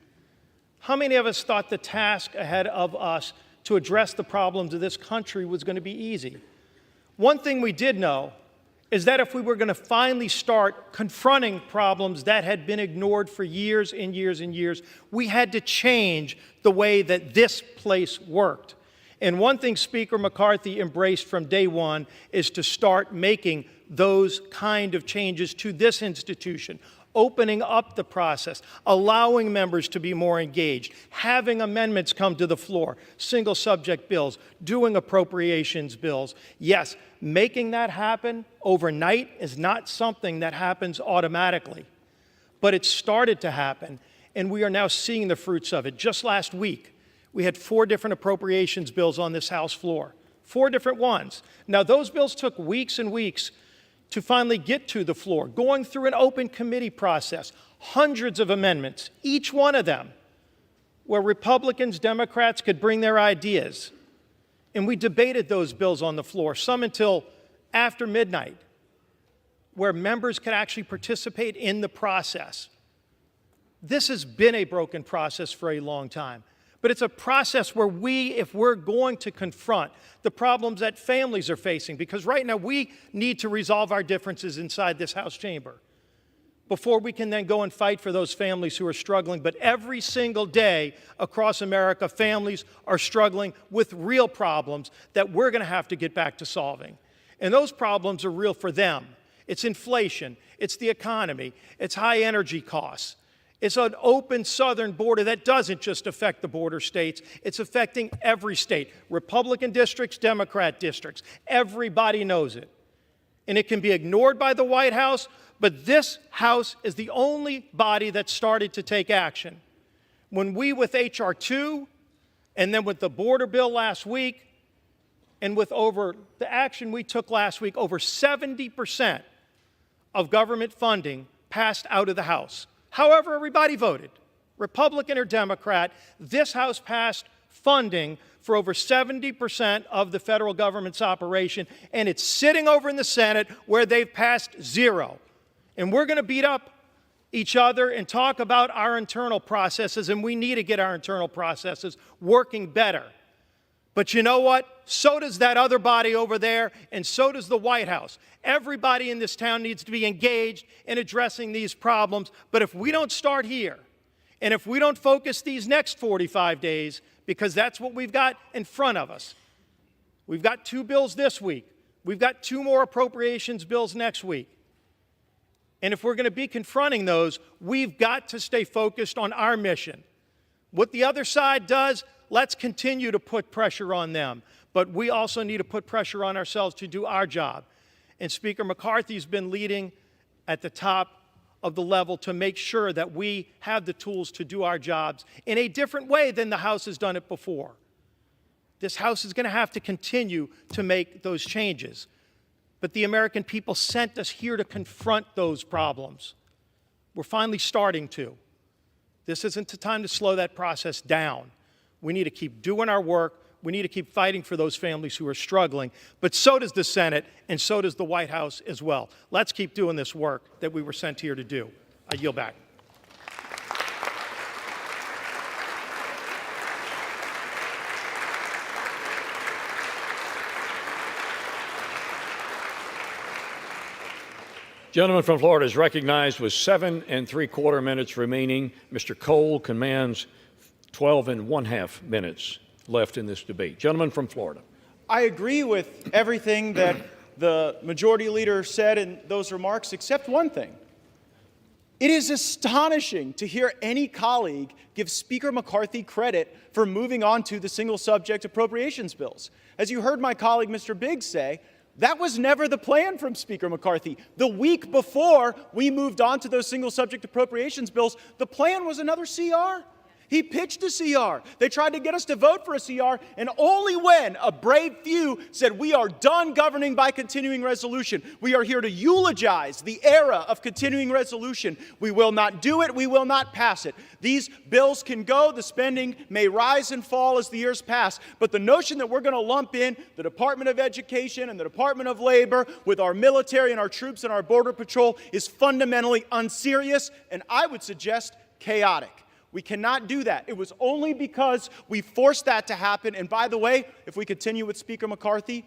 How many of us thought the task ahead of us to address the problems of this country was going to be easy? One thing we did know is that if we were going to finally start confronting problems that had been ignored for years and years and years, we had to change the way that this place worked. And one thing Speaker McCarthy embraced from day one is to start making those kind of changes to this institution, opening up the process, allowing members to be more engaged, having amendments come to the floor, single subject bills, doing appropriations bills. Yes, making that happen overnight is not something that happens automatically, but it started to happen, and we are now seeing the fruits of it. Just last week, we had 4 different appropriations bills on this House floor, 4 different ones. Now, those bills took weeks and weeks to finally get to the floor, going through an open committee process, hundreds of amendments, each one of them, where Republicans, Democrats could bring their ideas. And we debated those bills on the floor, some until after midnight, where members could actually participate in the process. This has been a broken process for a long time. But it's a process where if we're going to confront the problems that families are facing, because right now we need to resolve our differences inside this House chamber before we can then go and fight for those families who are struggling. But every single day across America, families are struggling with real problems that we're going to have to get back to solving. And those problems are real for them. It's inflation, it's the economy, it's high energy costs. It's an open southern border that doesn't just affect the border states. It's affecting every state, Republican districts, Democrat districts. Everybody knows it. And it can be ignored by the White House, but this House is the only body that started to take action. When we, with H.R. 2, and then with the border bill last week, and with the action we took last week, over 70% of government funding passed out of the House. However everybody voted, Republican or Democrat, this House passed funding for over 70% of the federal government's operation, and it's sitting over in the Senate where they've passed 0. And we're going to beat up each other and talk about our internal processes, and we need to get our internal processes working better. But you know what? So does that other body over there, and so does the White House. Everybody in this town needs to be engaged in addressing these problems. But if we don't start here, and if we don't focus these next 45 days, because that's what we've got in front of us. We've got 2 bills this week. We've got 2 more appropriations bills next week. And if we're going to be confronting those, we've got to stay focused on our mission. What the other side does, let's continue to put pressure on them. But we also need to put pressure on ourselves to do our job. And Speaker McCarthy's been leading at the top of the level to make sure that we have the tools to do our jobs in a different way than the House has done it before. This House is going to have to continue to make those changes. But the American people sent us here to confront those problems. We're finally starting to. This isn't the time to slow that process down. We need to keep doing our work. We need to keep fighting for those families who are struggling. But so does the Senate, and so does the White House as well. Let's keep doing this work that we were sent here to do. I yield back. Gentleman from Florida is recognized with 7 3/4 minutes remaining. Mr. Cole commands 12 1/2 minutes left in this debate. Gentleman from Florida. I agree with everything that the majority leader said in those remarks, except one thing. It is astonishing to hear any colleague give Speaker McCarthy credit for moving on to the single subject appropriations bills. As you heard my colleague, Mr. Biggs, say, that was never the plan from Speaker McCarthy. The week before we moved on to those single subject appropriations bills, the plan was another CR. He pitched a CR. They tried to get us to vote for a CR, and only when a brave few said, we are done governing by continuing resolution. We are here to eulogize the era of continuing resolution. We will not do it. We will not pass it. These bills can go. The spending may rise and fall as the years pass. But the notion that we're going to lump in the Department of Education and the Department of Labor with our military and our troops and our Border Patrol is fundamentally unserious, and I would suggest chaotic. We cannot do that. It was only because we forced that to happen. And by the way, if we continue with Speaker McCarthy,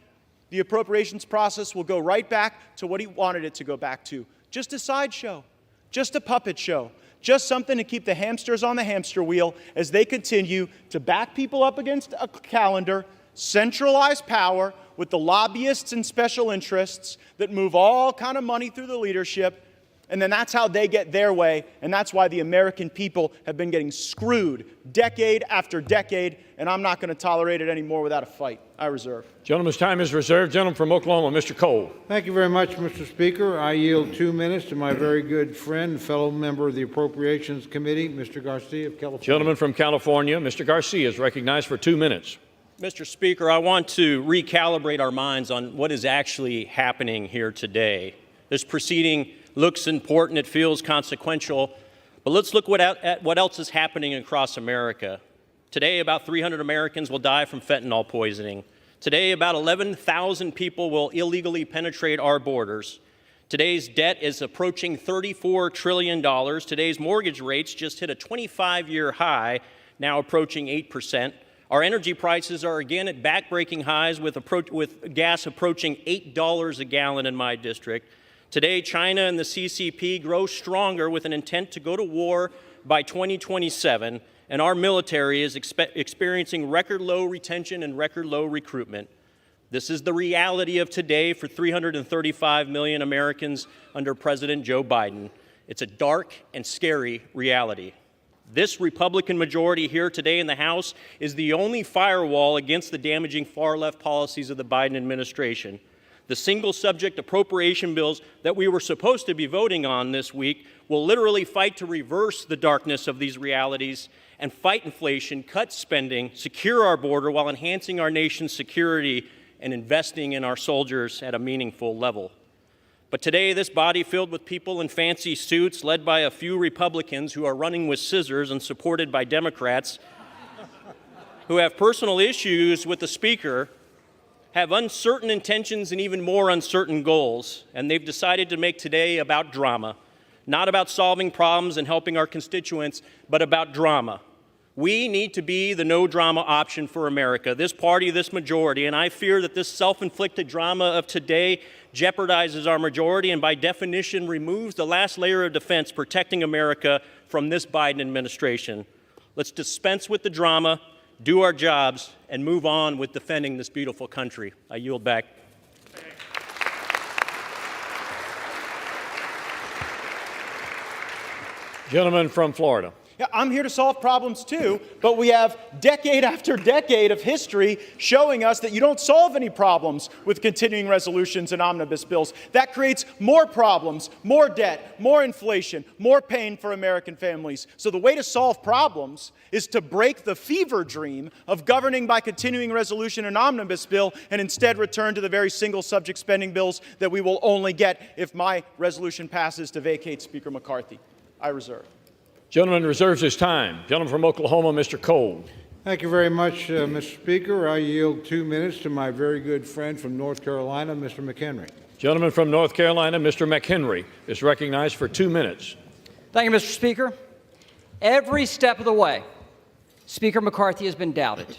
the appropriations process will go right back to what he wanted it to go back to. Just a sideshow, just a puppet show, just something to keep the hamsters on the hamster wheel as they continue to back people up against a calendar, centralized power with the lobbyists and special interests that move all kind of money through the leadership, and then that's how they get their way, and that's why the American people have been getting screwed decade after decade, and I'm not going to tolerate it anymore without a fight. I reserve. Gentleman's time is reserved. Gentleman from Oklahoma, Mr. Cole. Thank you very much, Mr. Speaker. I yield 2 minutes to my very good friend, fellow member of the Appropriations Committee, Mr. Garcia of California. Gentleman from California, Mr. Garcia, is recognized for 2 minutes. Mr. Speaker, I want to recalibrate our minds on what is actually happening here today. This proceeding looks important, it feels consequential, but let's look at what else is happening across America. Today, about 300 Americans will die from fentanyl poisoning. Today, about 11,000 people will illegally penetrate our borders. Today's debt is approaching $34 trillion. Today's mortgage rates just hit a 25-year high, now approaching 8%. Our energy prices are again at back-breaking highs with gas approaching $8 a gallon in my district. Today, China and the CCP grow stronger with an intent to go to war by 2027, and our military is experiencing record low retention and record low recruitment. This is the reality of today for 335 million Americans under President Joe Biden. It's a dark and scary reality. This Republican majority here today in the House is the only firewall against the damaging far-left policies of the Biden administration. The single-subject appropriation bills that we were supposed to be voting on this week will literally fight to reverse the darkness of these realities and fight inflation, cut spending, secure our border while enhancing our nation's security and investing in our soldiers at a meaningful level. But today, this body filled with people in fancy suits, led by a few Republicans who are running with scissors and supported by Democrats, who have personal issues with the Speaker, have uncertain intentions and even more uncertain goals, and they've decided to make today about drama, not about solving problems and helping our constituents, but about drama. We need to be the no-drama option for America, this party, this majority, and I fear that this self-inflicted drama of today jeopardizes our majority and by definition removes the last layer of defense protecting America from this Biden administration. Let's dispense with the drama, do our jobs, and move on with defending this beautiful country. I yield back. Gentleman from Florida. Yeah, I'm here to solve problems too, but we have decade after decade of history showing us that you don't solve any problems with continuing resolutions and omnibus bills. That creates more problems, more debt, more inflation, more pain for American families. So the way to solve problems is to break the fever dream of governing by continuing resolution and omnibus bill and instead return to the very single subject spending bills that we will only get if my resolution passes to vacate Speaker McCarthy. I reserve. Gentleman reserves his time. Gentleman from Oklahoma, Mr. Cole. Thank you very much, Mr. Speaker. I yield 2 minutes to my very good friend from North Carolina, Mr. McHenry. Gentleman from North Carolina, Mr. McHenry, is recognized for 2 minutes. Thank you, Mr. Speaker. Every step of the way, Speaker McCarthy has been doubted.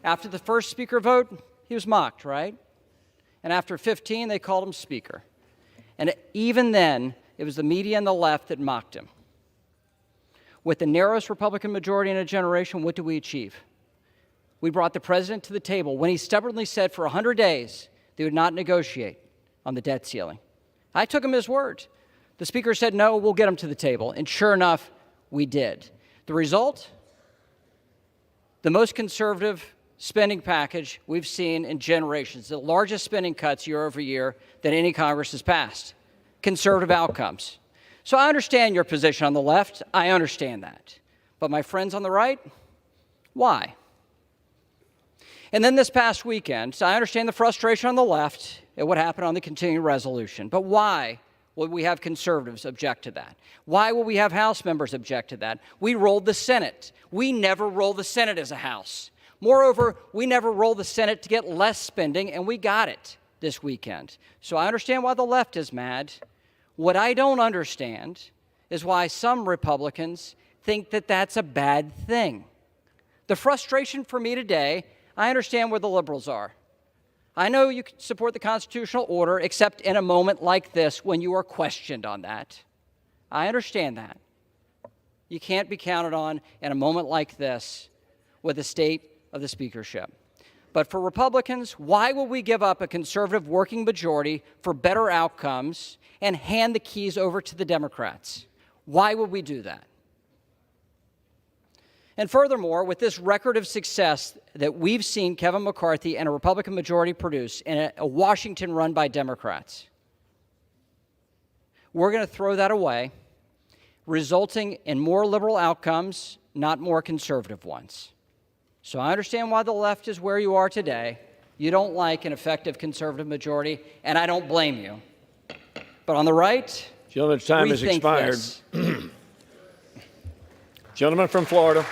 After the first Speaker vote, he was mocked, right? And after 15, they called him Speaker. And even then, it was the media and the left that mocked him. With the narrowest Republican majority in a generation, what did we achieve? We brought the president to the table when he stubbornly said for 100 days they would not negotiate on the debt ceiling. I took him at his word. The Speaker said, no, we'll get him to the table. And sure enough, we did. The result? The most conservative spending package we've seen in generations, the largest spending cuts year over year that any Congress has passed. Conservative outcomes. So I understand your position on the left. I understand that. But my friends on the right, why? And then this past weekend, so I understand the frustration on the left at what happened on the continuing resolution. But why would we have conservatives object to that? Why will we have House members object to that? We rolled the Senate. We never roll the Senate as a House. Moreover, we never roll the Senate to get less spending, and we got it this weekend. So I understand why the left is mad. What I don't understand is why some Republicans think that that's a bad thing. The frustration for me today, I understand where the liberals are. I know you support the constitutional order, except in a moment like this when you are questioned on that. I understand that. You can't be counted on in a moment like this with the state of the speakership. But for Republicans, why will we give up a conservative working majority for better outcomes and hand the keys over to the Democrats? Why would we do that? And furthermore, with this record of success that we've seen Kevin McCarthy and a Republican majority produce in a Washington run by Democrats, we're going to throw that away, resulting in more liberal outcomes, not more conservative ones. So I understand why the left is where you are today. You don't like an effective conservative majority, and I don't blame you. But on the right, gentleman's time has expired. Gentleman from Florida.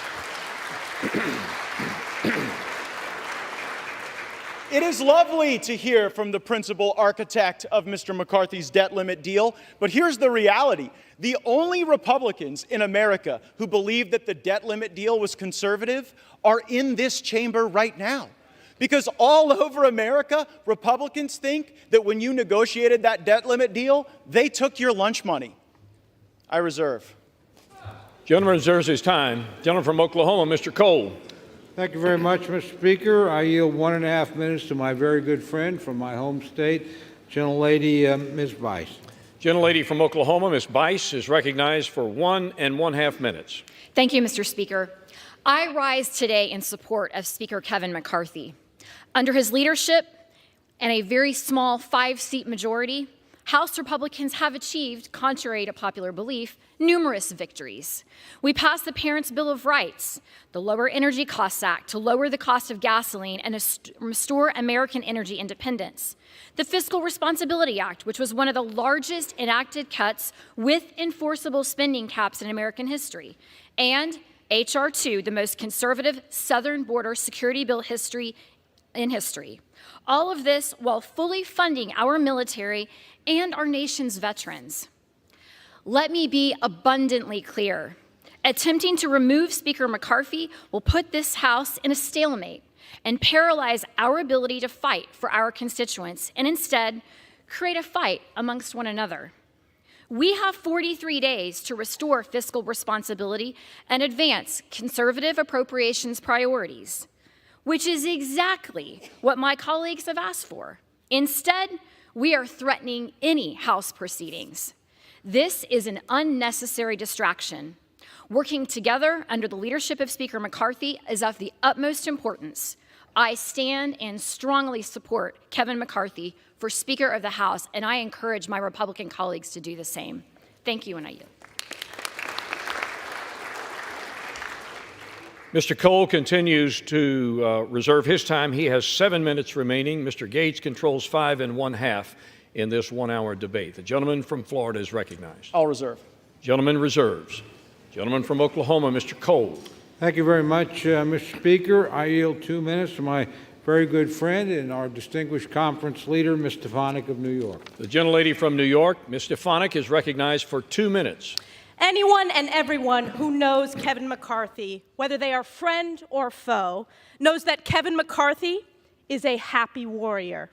It is lovely to hear from the principal architect of Mr. McCarthy's debt limit deal, but here's the reality. The only Republicans in America who believe that the debt limit deal was conservative are in this chamber right now. Because all over America, Republicans think that when you negotiated that debt limit deal, they took your lunch money. I reserve. Gentleman reserves his time. Gentleman from Oklahoma, Mr. Cole. Thank you very much, Mr. Speaker. I yield 1.5 minutes to my very good friend from my home state, gentlelady Ms. Bice. Gentlelady from Oklahoma, Ms. Bice, is recognized for 1.5 minutes. Thank you, Mr. Speaker. I rise today in support of Speaker Kevin McCarthy. Under his leadership and a very small 5-seat majority, House Republicans have achieved, contrary to popular belief, numerous victories. We passed the Parents' Bill of Rights, the Lower Energy Costs Act to lower the cost of gasoline and restore American energy independence, the Fiscal Responsibility Act, which was one of the largest enacted cuts with enforceable spending caps in American history, and H.R. 2, the most conservative southern border security bill in history. All of this while fully funding our military and our nation's veterans. Let me be abundantly clear. Attempting to remove Speaker McCarthy will put this House in a stalemate and paralyze our ability to fight for our constituents and instead create a fight amongst one another. We have 43 days to restore fiscal responsibility and advance conservative appropriations priorities, which is exactly what my colleagues have asked for. Instead, we are threatening any House proceedings. This is an unnecessary distraction. Working together under the leadership of Speaker McCarthy is of the utmost importance. I stand and strongly support Kevin McCarthy for Speaker of the House, and I encourage my Republican colleagues to do the same. Thank you, and I yield. Mr. Cole continues to reserve his time. He has 7 minutes remaining. Mr. Gates controls 5.5 in this 1-hour debate. The gentleman from Florida is recognized. I'll reserve. Gentleman reserves. Gentleman from Oklahoma, Mr. Cole. Thank you very much, Mr. Speaker. I yield 2 minutes to my very good friend and our distinguished conference leader, Ms. Stefanik of New York. The gentlelady from New York, Ms. Stefanik, is recognized for 2 minutes. Anyone and everyone who knows Kevin McCarthy, whether they are friend or foe, knows that Kevin McCarthy is a happy warrior.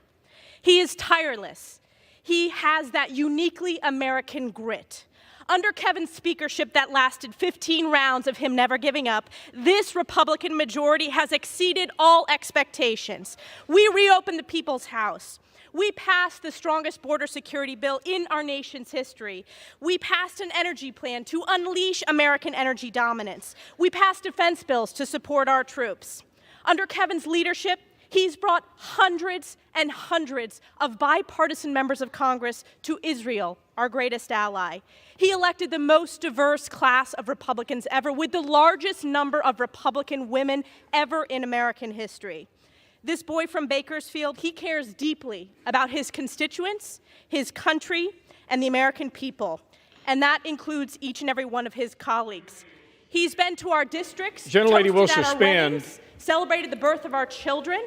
He is tireless. He has that uniquely American grit. Under Kevin's speakership that lasted 15 rounds of him never giving up, this Republican majority has exceeded all expectations. We reopened the People's House. We passed the strongest border security bill in our nation's history. We passed an energy plan to unleash American energy dominance. We passed defense bills to support our troops. Under Kevin's leadership, he's brought hundreds and hundreds of bipartisan members of Congress to Israel, our greatest ally. He elected the most diverse class of Republicans ever, with the largest number of Republican women ever in American history. This boy from Bakersfield, he cares deeply about his constituents, his country, and the American people. And that includes each and every one of his colleagues. He's been to our districts, Gentlelady will toasted at our suspend. weddings, celebrated the birth of our children,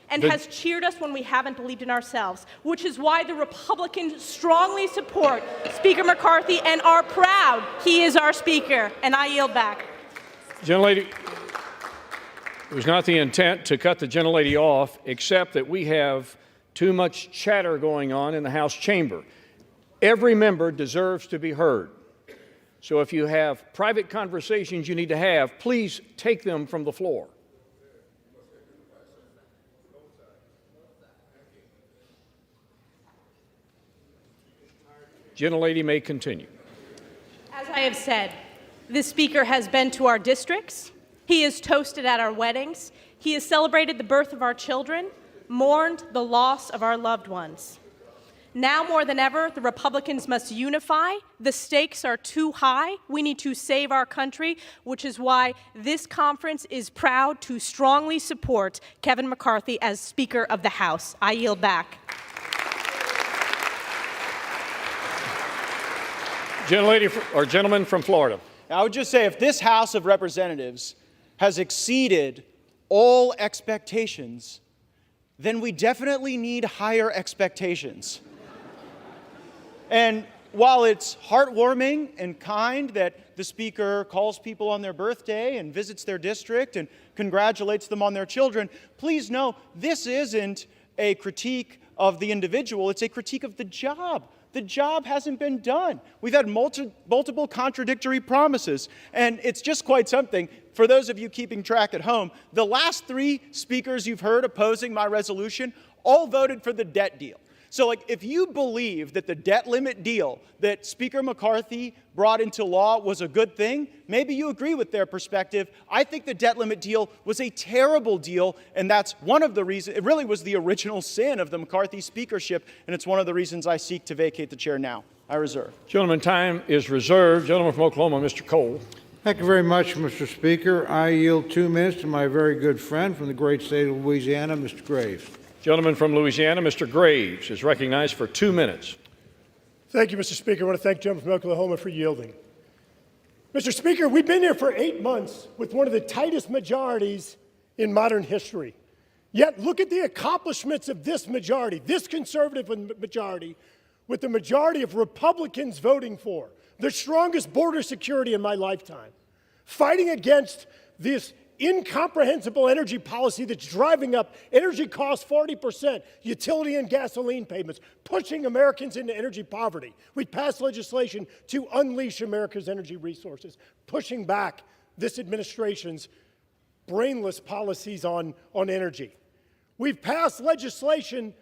and has cheered us when we haven't believed in ourselves, which is why the Republicans strongly support Speaker McCarthy and are proud he is our Speaker. And I yield back. Gentlelady, it was not the intent to cut the gentlelady off, except that we have too much chatter going on in the House chamber. Every member deserves to be heard. So if you have private conversations you need to have, please take them from the floor. Gentlelady may continue. As I have said, this speaker has been to our districts. He has toasted at our weddings. He has celebrated the birth of our children, mourned the loss of our loved ones. Now more than ever, the Republicans must unify. The stakes are too high. We need to save our country, which is why this conference is proud to strongly support Kevin McCarthy as Speaker of the House. I yield back. Gentleman from Florida. I would just say, if this House of Representatives has exceeded all expectations, then we definitely need higher expectations. And while it's heartwarming and kind that the Speaker calls people on their birthday and visits their district and congratulates them on their children, please know this isn't a critique of the individual, it's a critique of the job. The job hasn't been done. We've had multiple contradictory promises, and it's just quite something. For those of you keeping track at home, the last 3 speakers you've heard opposing my resolution all voted for the debt deal. So, if you believe that the debt limit deal that Speaker McCarthy brought into law was a good thing, maybe you agree with their perspective. I think the debt limit deal was a terrible deal, and that's one of the reasons. It really was the original sin of the McCarthy speakership, and it's one of the reasons I seek to vacate the chair now. I reserve. Gentleman, time is reserved. Gentleman from Oklahoma, Mr. Cole. Thank you very much, Mr. Speaker. I yield 2 minutes to my very good friend from the great state of Louisiana, Mr. Graves. Gentleman from Louisiana, Mr. Graves, is recognized for 2 minutes. Thank you, Mr. Speaker. I want to thank the gentleman from Oklahoma for yielding. Mr. Speaker, we've been here for 8 months with one of the tightest majorities in modern history. Yet look at the accomplishments of this majority, this conservative majority, with the majority of Republicans voting for the strongest border security in my lifetime, fighting against this incomprehensible energy policy that's driving up energy costs 40%, utility and gasoline payments, pushing Americans into energy poverty. We passed legislation to unleash America's energy resources, pushing back this administration's brainless policies on energy. We've passed legislation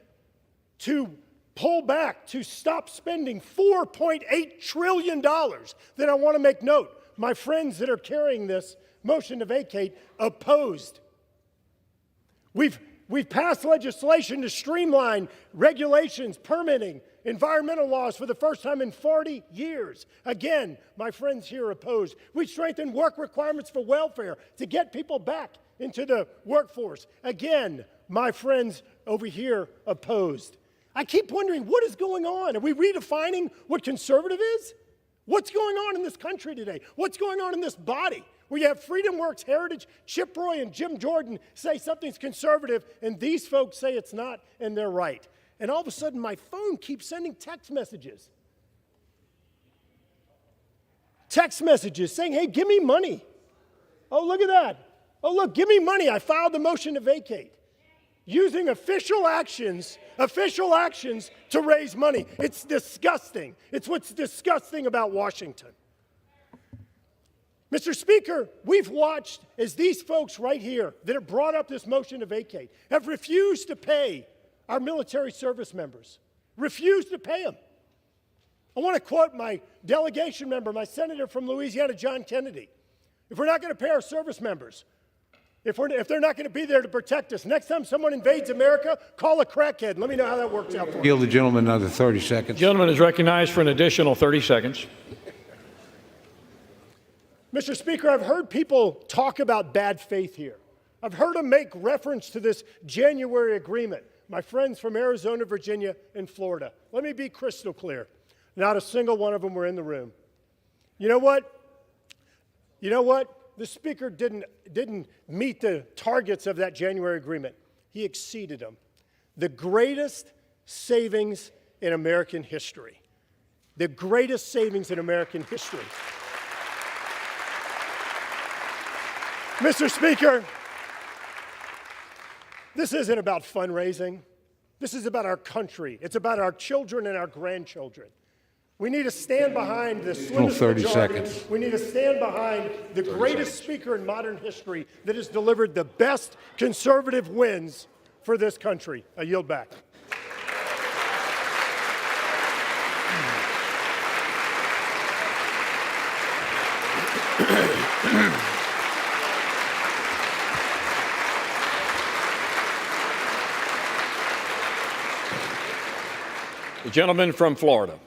to pull back, to stop spending $4.8 trillion. Then I want to make note, my friends that are carrying this motion to vacate opposed. We've passed legislation to streamline regulations, permitting, environmental laws for the first time in 40 years. Again, my friends here opposed. We strengthened work requirements for welfare to get people back into the workforce. Again, my friends over here opposed. I keep wondering, what is going on? Are we redefining what conservative is? What's going on in this country today? What's going on in this body? Where you have Freedom Works, Heritage, Chip Roy, and Jim Jordan say something's conservative, and these folks say it's not, and they're right. And all of a sudden, my phone keeps sending text messages. Text messages saying, hey, give me money. Oh, look at that. Oh, look, give me money. I filed the motion to vacate. Using official actions to raise money. It's disgusting. It's what's disgusting about Washington. Mr. Speaker, we've watched as these folks right here that have brought up this motion to vacate have refused to pay our military service members, refused to pay them. I want to quote my delegation member, my senator from Louisiana, John Kennedy. If we're not going to pay our service members, if they're not going to be there to protect us, next time someone invades America, call a crackhead and let me know how that works out for you. Yield the gentleman another 30 seconds. Gentleman is recognized for an additional 30 seconds. Mr. Speaker, I've heard people talk about bad faith here. I've heard them make reference to this January agreement. My friends from Arizona, Virginia, and Florida. Let me be crystal clear. Not a single one of them were in the room. You know what? The Speaker didn't meet the targets of that January agreement. He exceeded them. The greatest savings in American history. The greatest savings in American history. Mr. Speaker, this isn't about fundraising. This is about our country. It's about our children and our grandchildren. We need to stand behind the slimmest 30 majority. seconds. We need to stand behind the greatest speaker in modern history that has delivered the best conservative wins for this country. I yield back. The gentleman from Florida.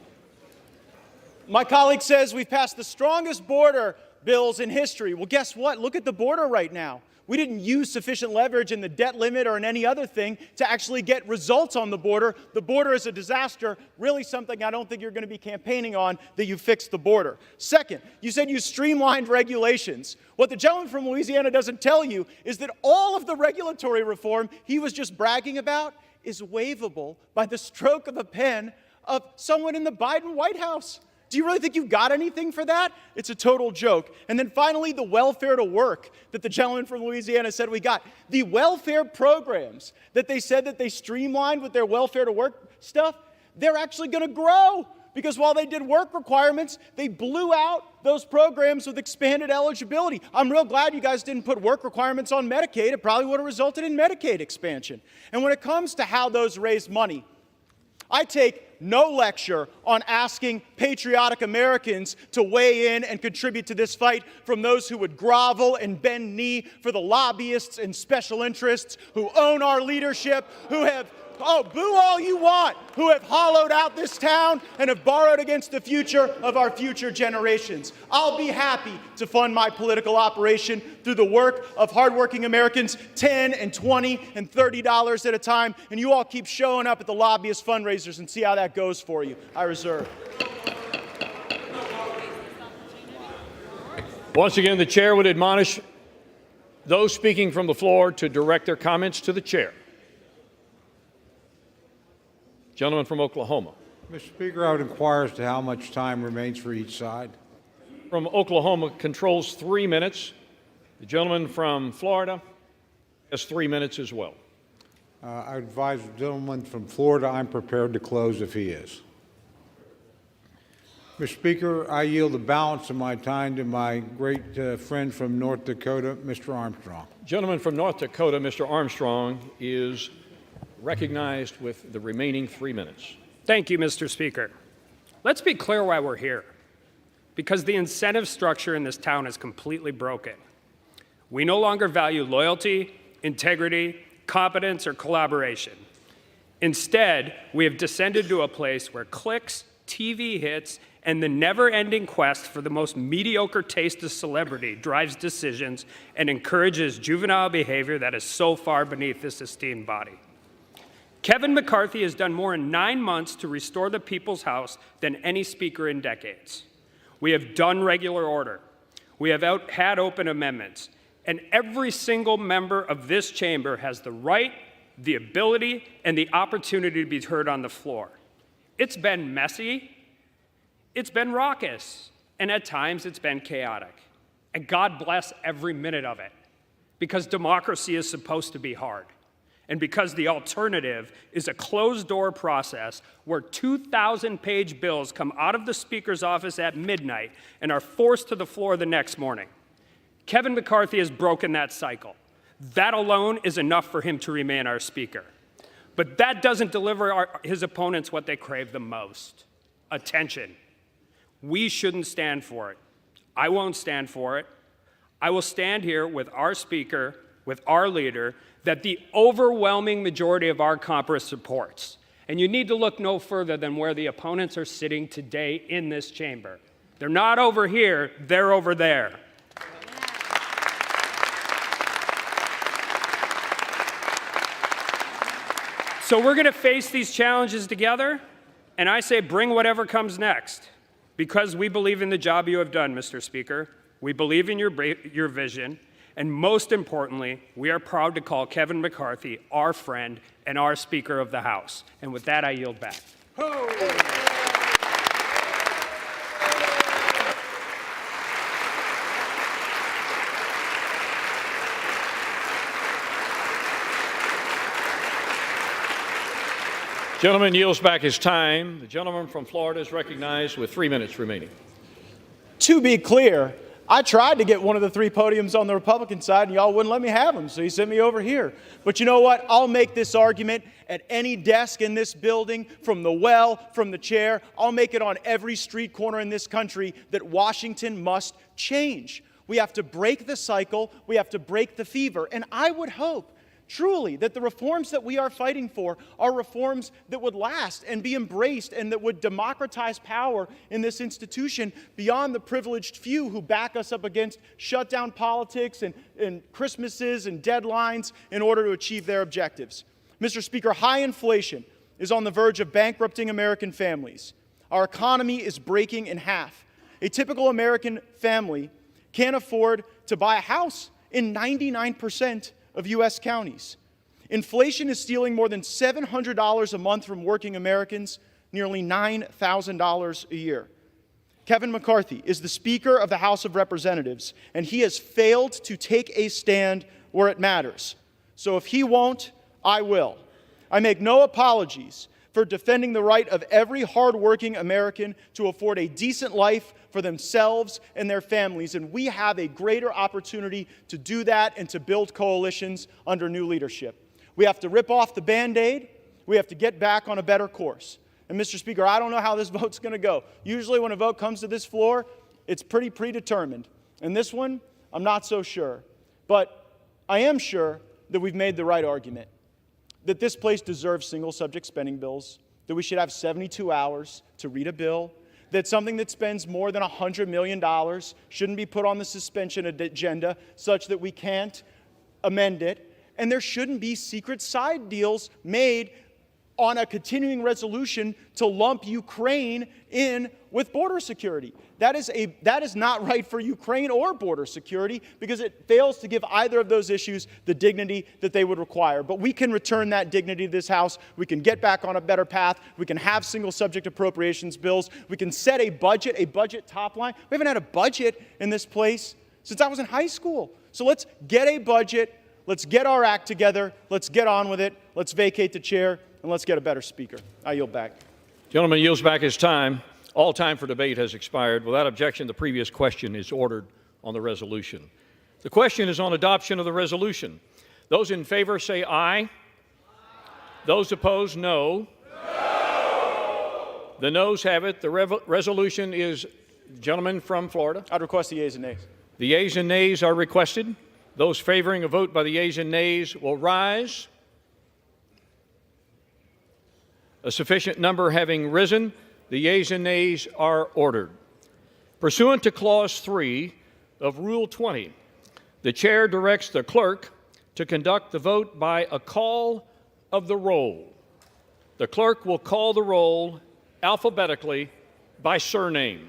My colleague says we've passed the strongest border bills in history. Well, guess what? Look at the border right now. We didn't use sufficient leverage in the debt limit or in any other thing to actually get results on the border. The border is a disaster, really something I don't think you're going to be campaigning on, that you fixed the border. Second, you said you streamlined regulations. What the gentleman from Louisiana doesn't tell you is that all of the regulatory reform he was just bragging about is waivable by the stroke of a pen of someone in the Biden White House. Do you really think you've got anything for that? It's a total joke. And then finally, the welfare to work that the gentleman from Louisiana said we got. The welfare programs that they said that they streamlined with their welfare to work stuff, they're actually going to grow. Because while they did work requirements, they blew out those programs with expanded eligibility. I'm real glad you guys didn't put work requirements on Medicaid. It probably would have resulted in Medicaid expansion. And when it comes to how those raise money, I take no lecture on asking patriotic Americans to weigh in and contribute to this fight from those who would grovel and bend knee for the lobbyists and special interests who own our leadership, who have, oh, boo all you want, who have hollowed out this town and have borrowed against the future of our future generations. I'll be happy to fund my political operation through the work of hardworking Americans, $10 and $20 and $30 at a time, and you all keep showing up at the lobbyist fundraisers and see how that goes for you. I reserve. Once again, the chair would admonish those speaking from the floor to direct their comments to the chair. Gentleman from Oklahoma. Mr. Speaker, I would inquire as to how much time remains for each side. From Oklahoma controls 3 minutes. The gentleman from Florida has 3 minutes as well. I advise the gentleman from Florida I'm prepared to close if he is. Mr. Speaker, I yield the balance of my time to my great friend from North Dakota, Mr. Armstrong. Gentleman from North Dakota, Mr. Armstrong, is recognized with the remaining 3 minutes. Thank you, Mr. Speaker. Let's be clear why we're here. Because the incentive structure in this town is completely broken. We no longer value loyalty, integrity, competence, or collaboration. Instead, we have descended to a place where clicks, TV hits, and the never-ending quest for the most mediocre taste of celebrity drives decisions and encourages juvenile behavior that is so far beneath this esteemed body. Kevin McCarthy has done more in 9 months to restore the people's house than any speaker in decades. We have done regular order. We have had open amendments. And every single member of this chamber has the right, the ability, and the opportunity to be heard on the floor. It's been messy. It's been raucous. And at times it's been chaotic. And God bless every minute of it. Because democracy is supposed to be hard. And because the alternative is a closed-door process where 2,000-page bills come out of the Speaker's office at midnight and are forced to the floor the next morning. Kevin McCarthy has broken that cycle. That alone is enough for him to remain our Speaker. But that doesn't deliver his opponents what they crave the most: attention. We shouldn't stand for it. I won't stand for it. I will stand here with our Speaker, with our leader, that the overwhelming majority of our Congress supports. And you need to look no further than where the opponents are sitting today in this chamber. They're not over here, they're over there. So we're going to face these challenges together, and I say bring whatever comes next, because we believe in the job you have done, Mr. Speaker. We believe in your vision. And most importantly, we are proud to call Kevin McCarthy our friend and our Speaker of the House. And with that, I yield back. Gentleman yields back his time. The gentleman from Florida is recognized with 3 minutes remaining. To be clear, I tried to get one of the 3 podiums on the Republican side, and y'all wouldn't let me have them, so you sent me over here. But you know what? I'll make this argument at any desk in this building, from the well, from the chair. I'll make it on every street corner in this country that Washington must change. We have to break the cycle. We have to break the fever. And I would hope, truly, that the reforms that we are fighting for are reforms that would last and be embraced and that would democratize power in this institution beyond the privileged few who back us up against shutdown politics and Christmases and deadlines in order to achieve their objectives. Mr. Speaker, high inflation is on the verge of bankrupting American families. Our economy is breaking in half. A typical American family can't afford to buy a house in 99% of U.S. counties. Inflation is stealing more than $700 a month from working Americans, nearly $9,000 a year. Kevin McCarthy is the Speaker of the House of Representatives, and he has failed to take a stand where it matters. So if he won't, I will. I make no apologies for defending the right of every hardworking American to afford a decent life for themselves and their families, and we have a greater opportunity to do that and to build coalitions under new leadership. We have to rip off the Band-Aid. We have to get back on a better course. And Mr. Speaker, I don't know how this vote's going to go. Usually when a vote comes to this floor, it's pretty predetermined. And this one, I'm not so sure. But I am sure that we've made the right argument, that this place deserves single-subject spending bills, that we should have 72 hours to read a bill, that something that spends more than $100 million shouldn't be put on the suspension agenda such that we can't amend it, and there shouldn't be secret side deals made on a continuing resolution to lump Ukraine in with border security. That is not right for Ukraine or border security because it fails to give either of those issues the dignity that they would require. But we can return that dignity to this House. We can get back on a better path. We can have single subject appropriations bills. We can set a budget top line. We haven't had a budget in this place since I was in high school. So let's get a budget. Let's get our act together. Let's get on with it. Let's vacate the chair. And let's get a better speaker. I yield back. Gentleman yields back his time. All time for debate has expired. Without objection, the previous question is ordered on the resolution. The question is on adoption of the resolution. Those in favor say aye. Aye. Those opposed, no. No. The noes have it. The resolution is, gentleman from Florida. I'd request the yeas and nays. The yeas and nays are requested. Those favoring a vote by the yeas and nays will rise. A sufficient number having risen, the yeas and nays are ordered. Pursuant to Clause 3 of Rule 20, the chair directs the clerk to conduct the vote by a call of the roll. The clerk will call the roll alphabetically by surname.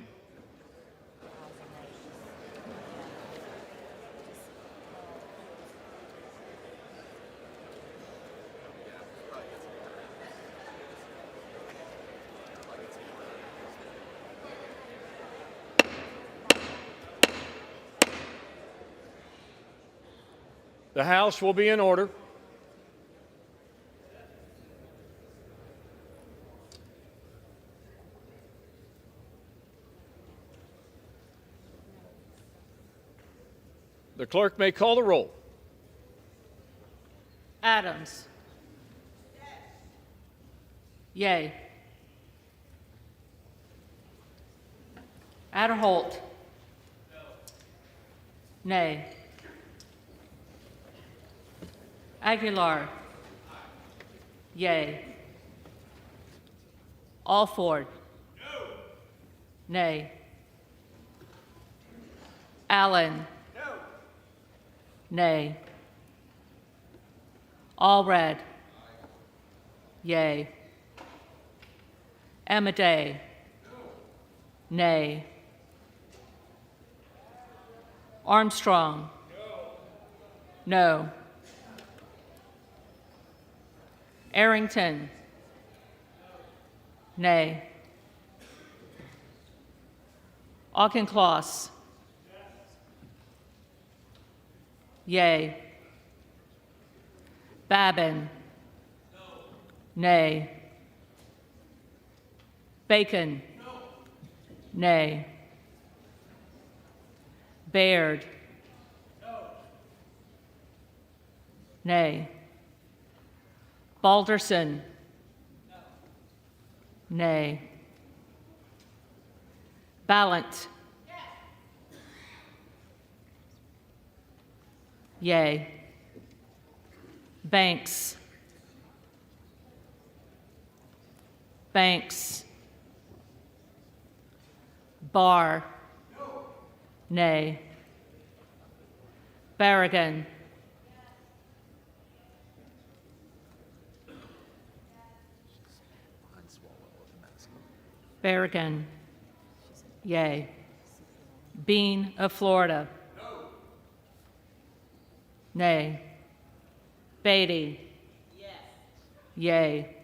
The House will be in order. The clerk may call the roll. Adams. Yay. Adderholt. Nay. Aguilar. Yay. Alford. No. Nay. Allen. No. Nay. Allred. Yay. Amaday. No. Nay. Armstrong. No. Arrington. Nay. Auchincloss. Yay. Babin. Nay. Bacon. Nay. Baird. Nay. Balderson. Nay. Ballant. Yay. Banks. Banks. Barr. Nay. Berrigan. Berrigan. Yay. Bean of Florida. Nay. Beatty. Yay.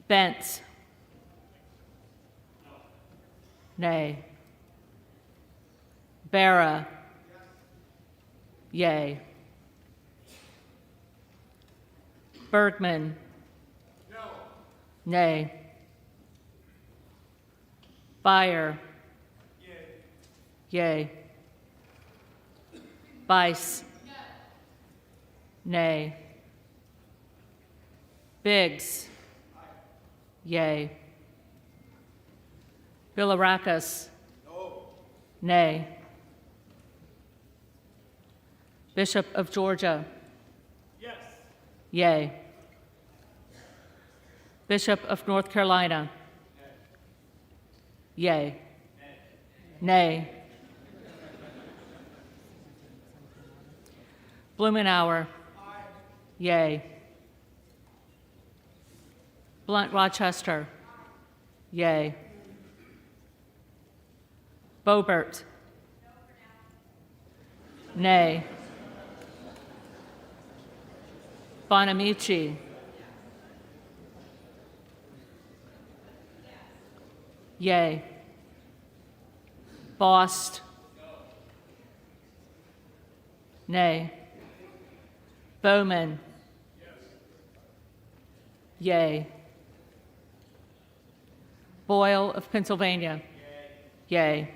Bentz. Nay. Barra. Yay. Bergman. Nay. Beyer. Yay. Bice. Nay. Biggs. Yay. Bilirakis. Nay. Bishop of Georgia. Yes. Yay. Bishop of North Carolina. Yay. Nay. Blumenauer. Yay. Blunt Rochester. Yay. Boebert. Nay. Bonamici. Yay. Bost. Nay. Bowman. Yay. Boyle of Pennsylvania. Yay.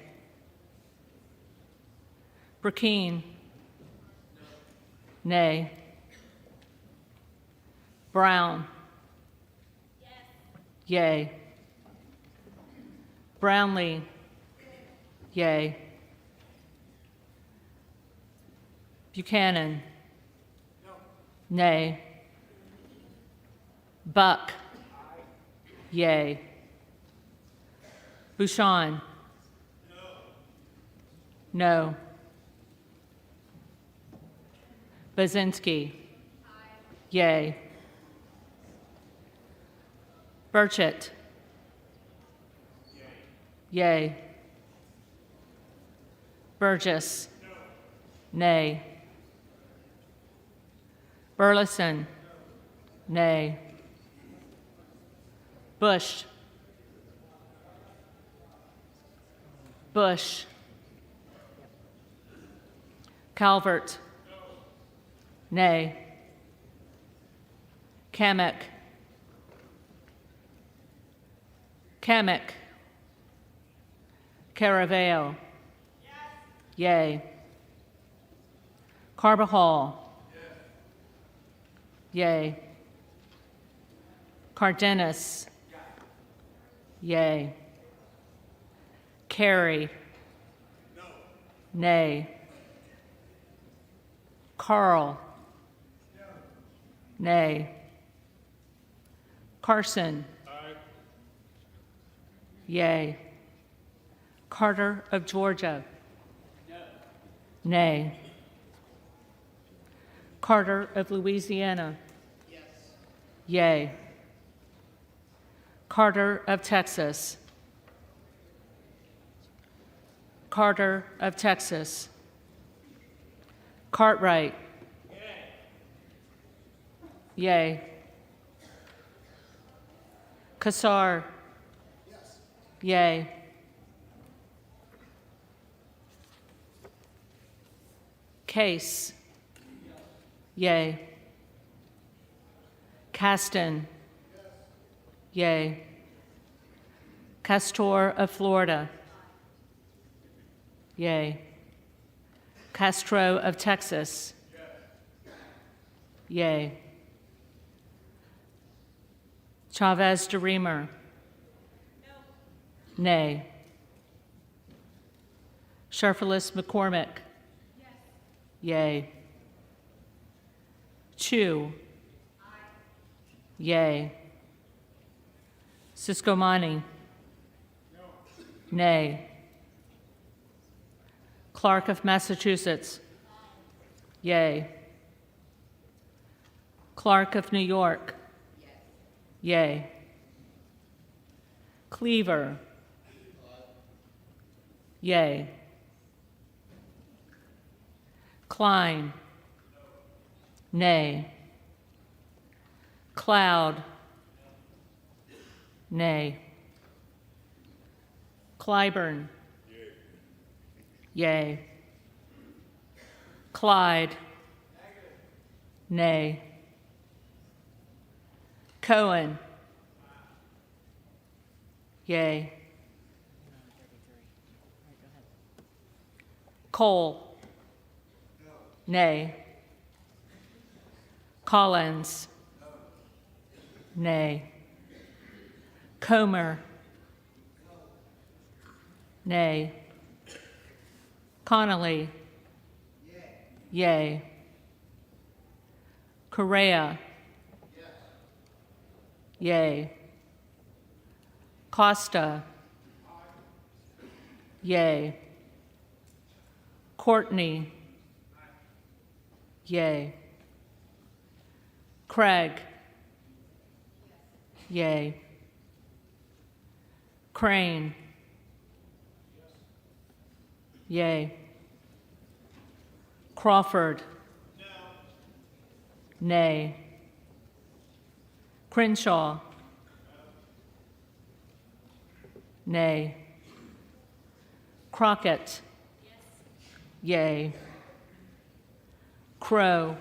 Burkeen. Nay. Brown. Yay. Brownlee. Yay. Buchanan. Nay. Buck. Yay. Bouchon. No. Bazinski. Yay. Burchett. Yay. Burgess. Nay. Burleson. Nay. Bush. Bush. Calvert. Nay. Kamek. Kamek. Caraveo. Yay. Carbajal. Yay. Cardenas. Yay. Carey. Nay. Carl. Nay. Carson. Yay. Carter of Georgia. Nay. Carter of Louisiana. Yay. Carter of Texas. Carter of Texas. Cartwright. Yay. Kassar. Yay. Case. Yay. Caston. Yay. Castor of Florida. Yay. Castro of Texas. Yay. Chavez de Reamer. Nay. Sharfelis McCormick. Yay. Chu. Yay. Siscomani. Nay. Clark of Massachusetts. Yay. Clark of New York. Yay. Cleaver. Yay. Klein. Nay. Cloud. Nay. Clyburn. Yay. Clyde. Nay. Cohen. Yay. Cole. Nay. Collins. Nay. Comer. Nay. Connolly. Yay. Correa. Yay. Costa. Yay. Courtney. Yay. Craig. Yay. Crane. Yay. Crawford. Nay. Crenshaw. Nay. Crockett. Yay. Crow.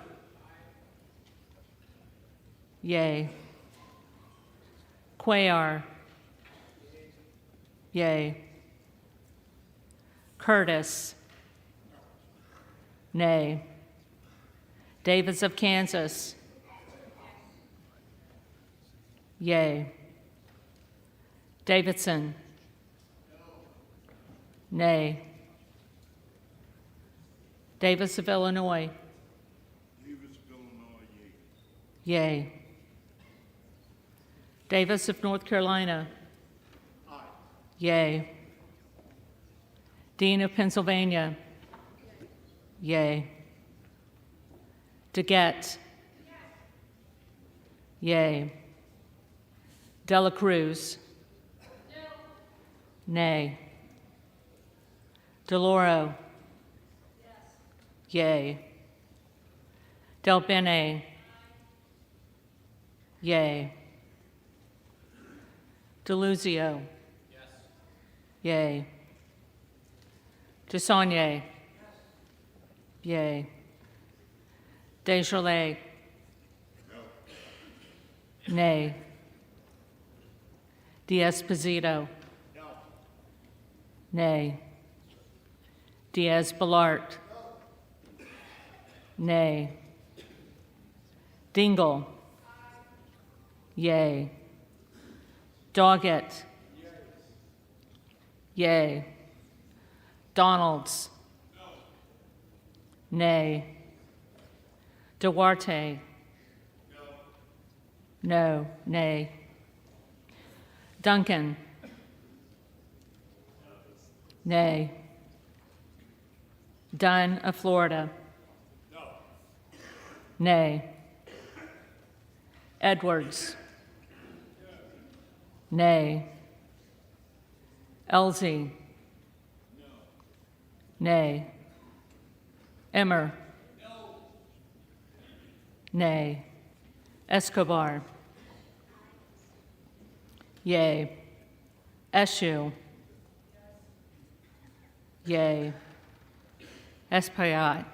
Yay. Cuellar. Yay. Curtis. Nay. Davis of Kansas. Yay. Davidson. Nay. Davis of Illinois. Yay. Davis of North Carolina. Yay. Dean of Pennsylvania. Yay. DeGette. Yay. Dela Cruz. Nay. DeLauro. Yay. Del Bene. Yay. DeLuzio. Yay. DeSaulnier. Yay. Desjardins. Nay. D'Esposito. Nay. Diaz-Balart. Nay. Dingle. Yay. Doggett. Yay. Donalds. Nay. Duarte. No. Nay. Duncan. Nay. Dunn of Florida. Nay. Edwards. Nay. Elsie. Nay. Emmer. Nay. Escobar. Yay. Eshue. Yay. Espaillat.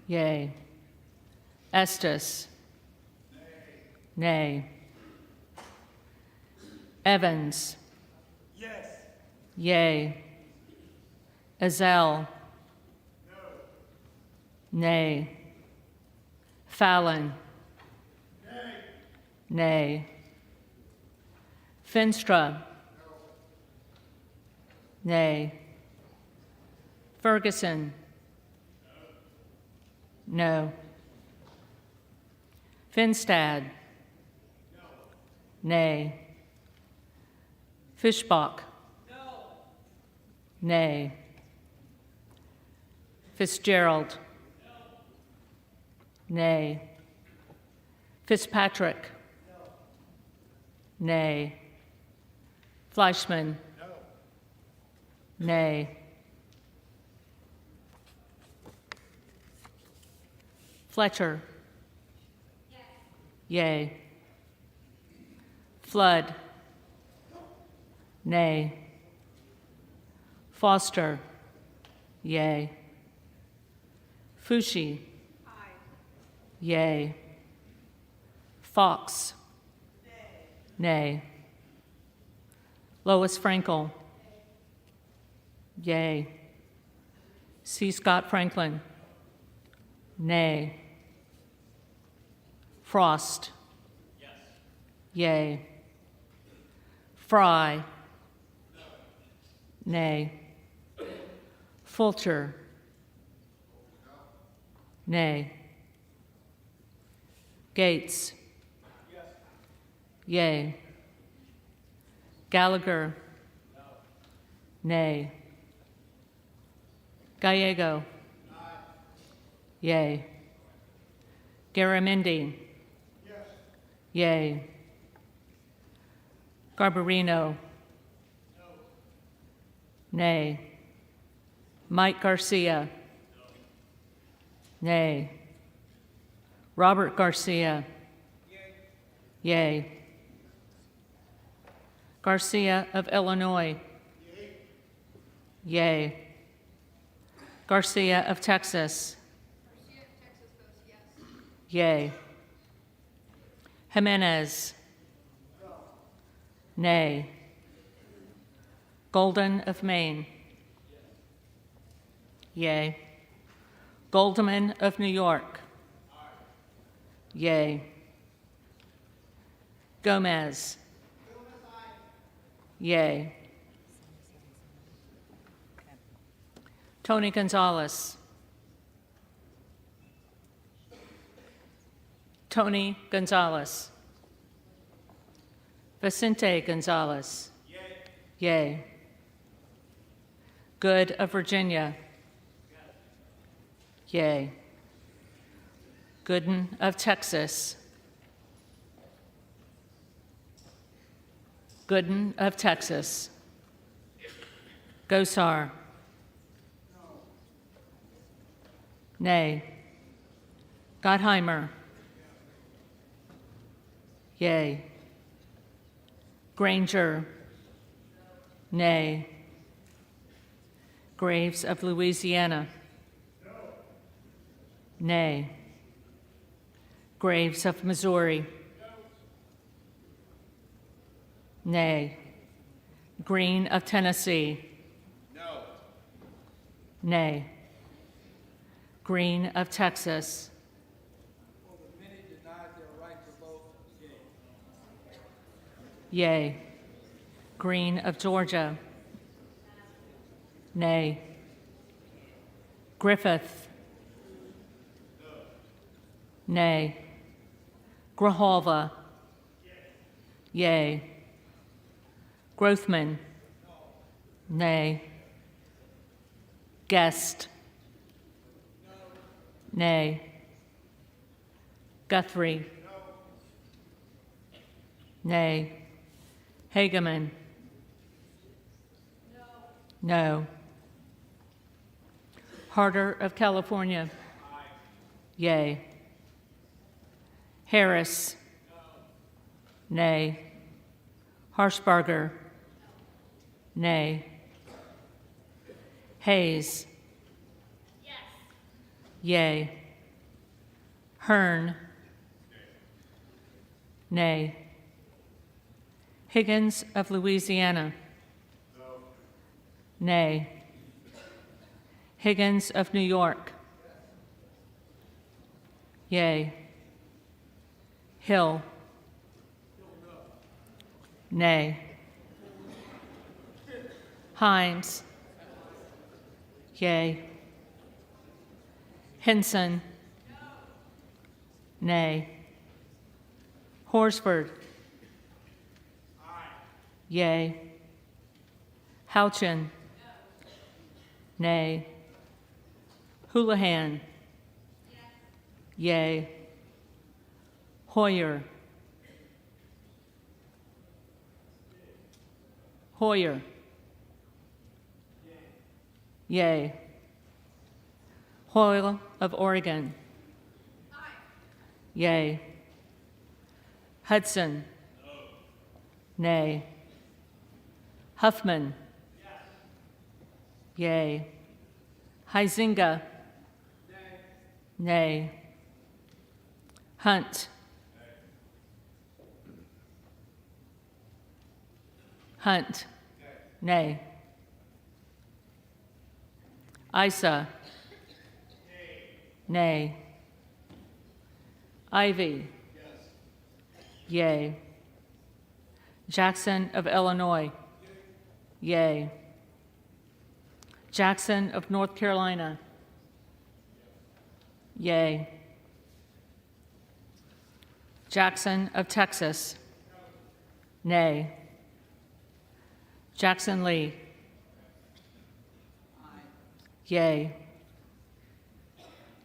Yay. Estes. Nay. Evans. Yay. Ezell. Nay. Fallon. Nay. Finstra. Nay. Ferguson. No. Finstad? Nay. Fischbach? Nay. Fitzgerald? Nay. Fitzpatrick? Nay. Fleischman? Nay. Fletcher? Yea. Flood? Nay. Foster? Yea. Fushi? Yea. Fox? Nay. Lois Frankel? Yea. C. Scott Franklin? Nay. Frost? Yea. Fry? Nay. Fulcher? Nay. Gates? Yea. Gallagher? Nay. Gallego? Yea. Garamendi? Yea. Garbarino? Nay. Mike Garcia? Nay. Robert Garcia? Yea. Garcia of Illinois? Yea. Garcia of Texas? Yea. Jimenez? Nay. Golden of Maine? Yea. Goldman of New York? Yea. Gomez? Yea. Tony Gonzalez? Tony Gonzalez? Vicente Gonzalez? Yea. Good of Virginia? Yea. Gooden of Texas? Gooden of Texas? Gosar? Nay. Gottheimer? Yea. Granger? Nay. Graves of Louisiana? Nay. Graves of Missouri? Nay. Green of Tennessee? Nay. Green of Texas? Yea. Green of Georgia? Nay. Griffith? Nay. Grijalva? Yea. Grothman? Nay. Guest? Nay. Guthrie? Nay. Hageman? No. Harder of California? Yea. Harris? Nay. Harshbarger? Nay. Hayes? Yea. Hearn? Nay. Higgins of Louisiana? Nay. Higgins of New York? Yea. Hill? Nay. Himes? Yea. Henson? Nay. Horsford. Yea. Houchin. Nay. Houlihan. Yea. Hoyer. Hoyer. Yea. Hoyle of Oregon. Yea. Hudson. Nay. Huffman. Yea. Huizinga. Nay. Hunt. Hunt. Nay. Isa. Nay. Ivy. Yea. Jackson of Illinois. Yea. Jackson of North Carolina. Yea. Jackson of Texas. Nay. Jackson Lee. Yea.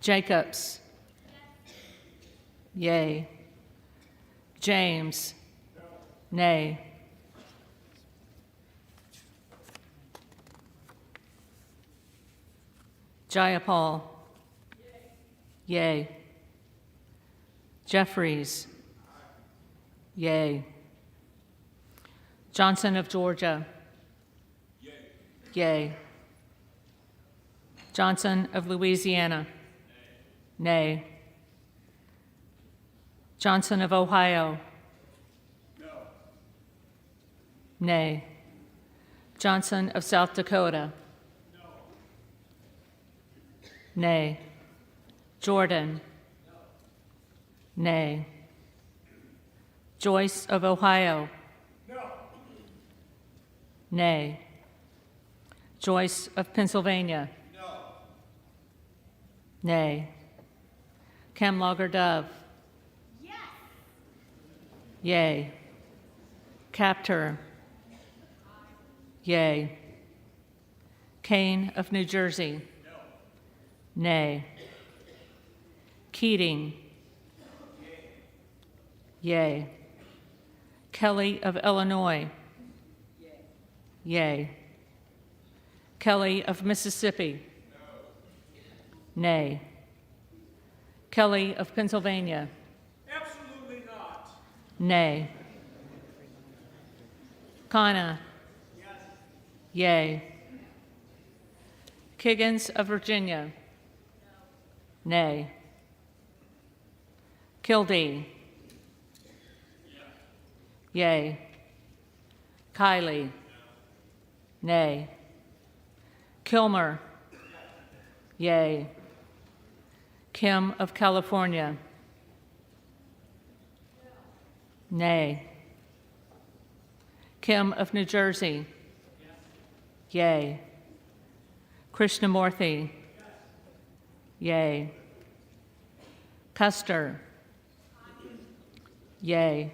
Jacobs. Yea. James. Nay. Jayapal. Yea. Jeffries. Yea. Johnson of Georgia. Yea. Johnson of Louisiana. Nay. Johnson of Ohio. Nay. Johnson of South Dakota. Nay. Jordan. Nay. Joyce of Ohio. Nay. Joyce of Pennsylvania. Nay. Camlogger Dove. Yea. Captor. Yea. Kane of New Jersey. Nay. Keating. Yea. Kelly of Illinois. Yea. Kelly of Mississippi. Nay. Kelly of Pennsylvania. Absolutely not. Nay. Kana. Yea. Kiggins of Virginia. Nay. Kildee. Yea. Kiley. Nay. Kilmer. Yea. Kim of California. Nay. Kim of New Jersey. Yea. Krishnamurthy. Yea. Custer. Yea.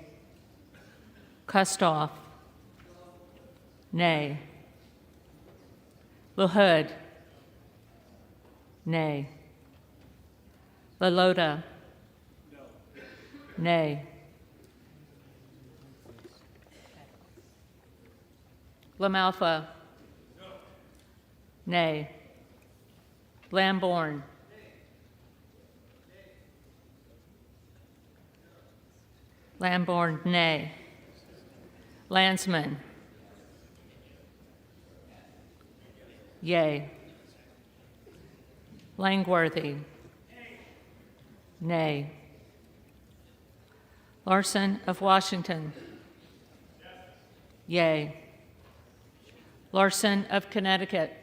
Kustoff. Nay. LaHood. Nay. LaLota. Nay. LaMalfa. Nay. Lamborn. Lamborn, nay. Landsman. Yea. Langworthy. Nay. Larson of Washington. Yea. Larson of Connecticut.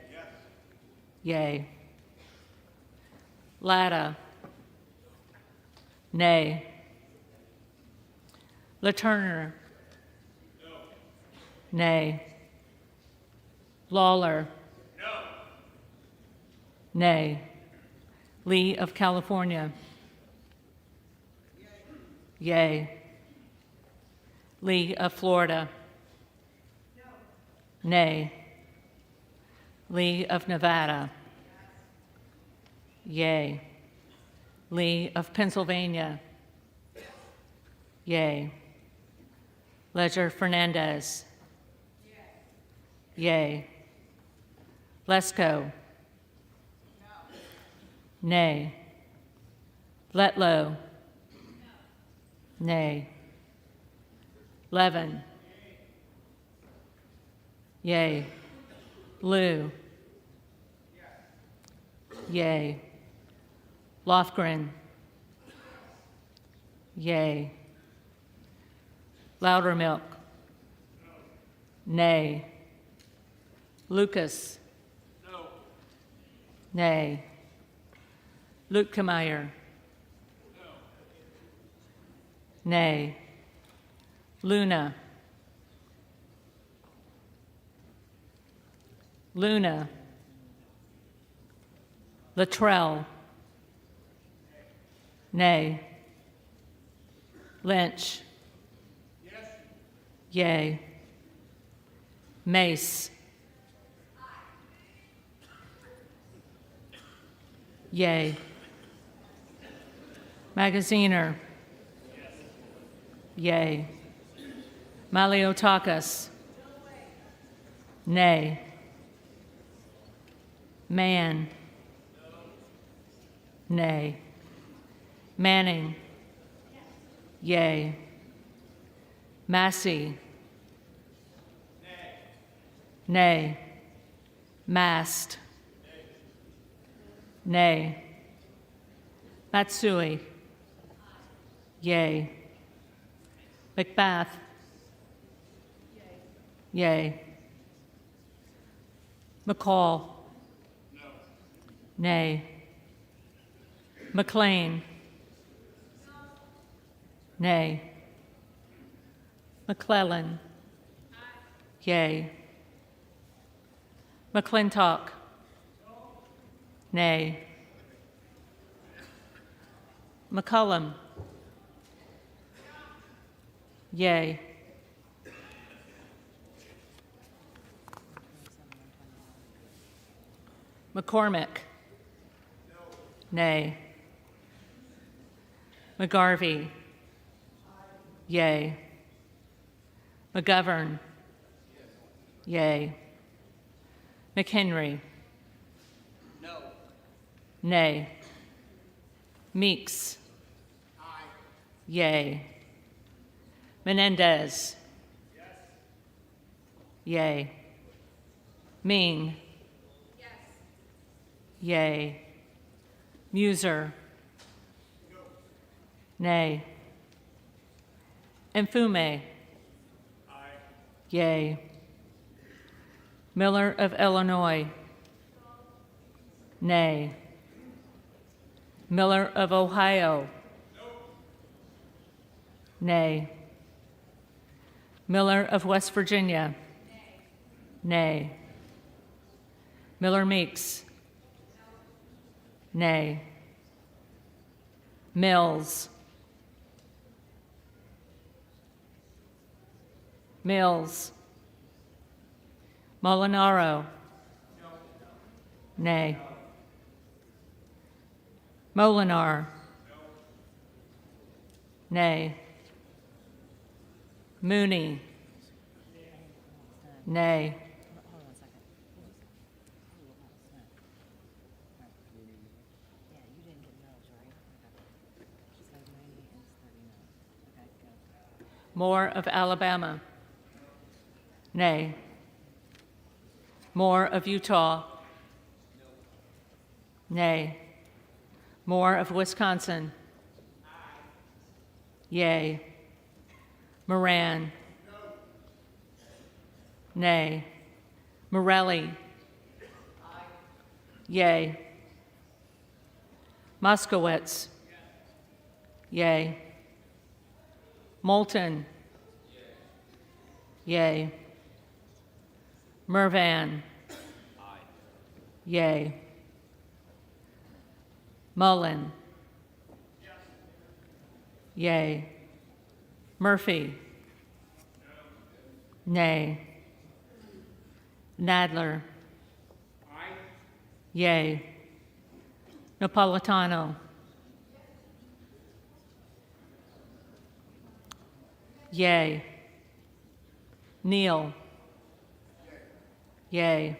Yea. Latta. Nay. LaTurner. Nay. Lawler. Nay. Lee of California. Yay. Lee of Florida. Nay. Lee of Nevada. Yay. Lee of Pennsylvania. Yay. Ledger Fernandez. Yay. Lesko. Nay. Letlow. Nay. Levin. Yay. Liu. Yay. Lofgren. Yay. Loudermilk. Nay. Lucas. Nay. Luetkemeyer. Nay. Luna. Luna. Luttrell. Nay. Lynch. Yay. Mace. Yay. Magaziner. Yay. Maliotakis. Nay. Man. Nay. Manning. Yay. Massey. Nay. Mast. Nay. Matsui. Yay. McBath. Yay. McCall. Nay. McLean. Nay. McClellan. Yay. McClintock. Nay. McCullum. Yay. McCormick. Nay. McGarvey. Yay. McGovern. Yay. McHenry. No. Nay. Meeks. Yay. Menendez. Yay. Ming. Yay. Muser. Nay. Mfume. Yay. Miller of Illinois. Nay. Miller of Ohio. Nay. Miller of West Virginia. Nay. Miller Meeks. Nay. Mills. Mills. Molinaro. Nay. Molinar. Nay. Mooney. Nay. Moore of Alabama. Nay. Moore of Utah. Nay. Moore of Wisconsin. Yay. Moran. Nay. Morelli. Yay. Moskowitz. Yay. Moulton. Yay. Mervan. Yay. Mullen. Yay. Murphy. Nay. Nadler. Yay. Napolitano. Yay. Neal. Yay.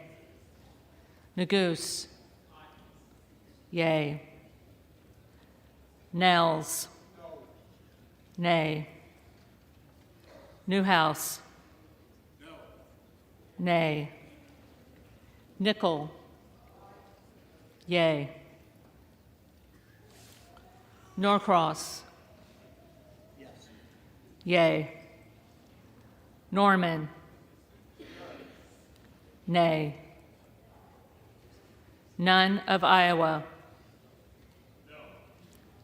Neguse. Yay. Nels. Nay. Newhouse. Nay. Nickel. Yay. Norcross. Yay. Norman. Nay. None of Iowa.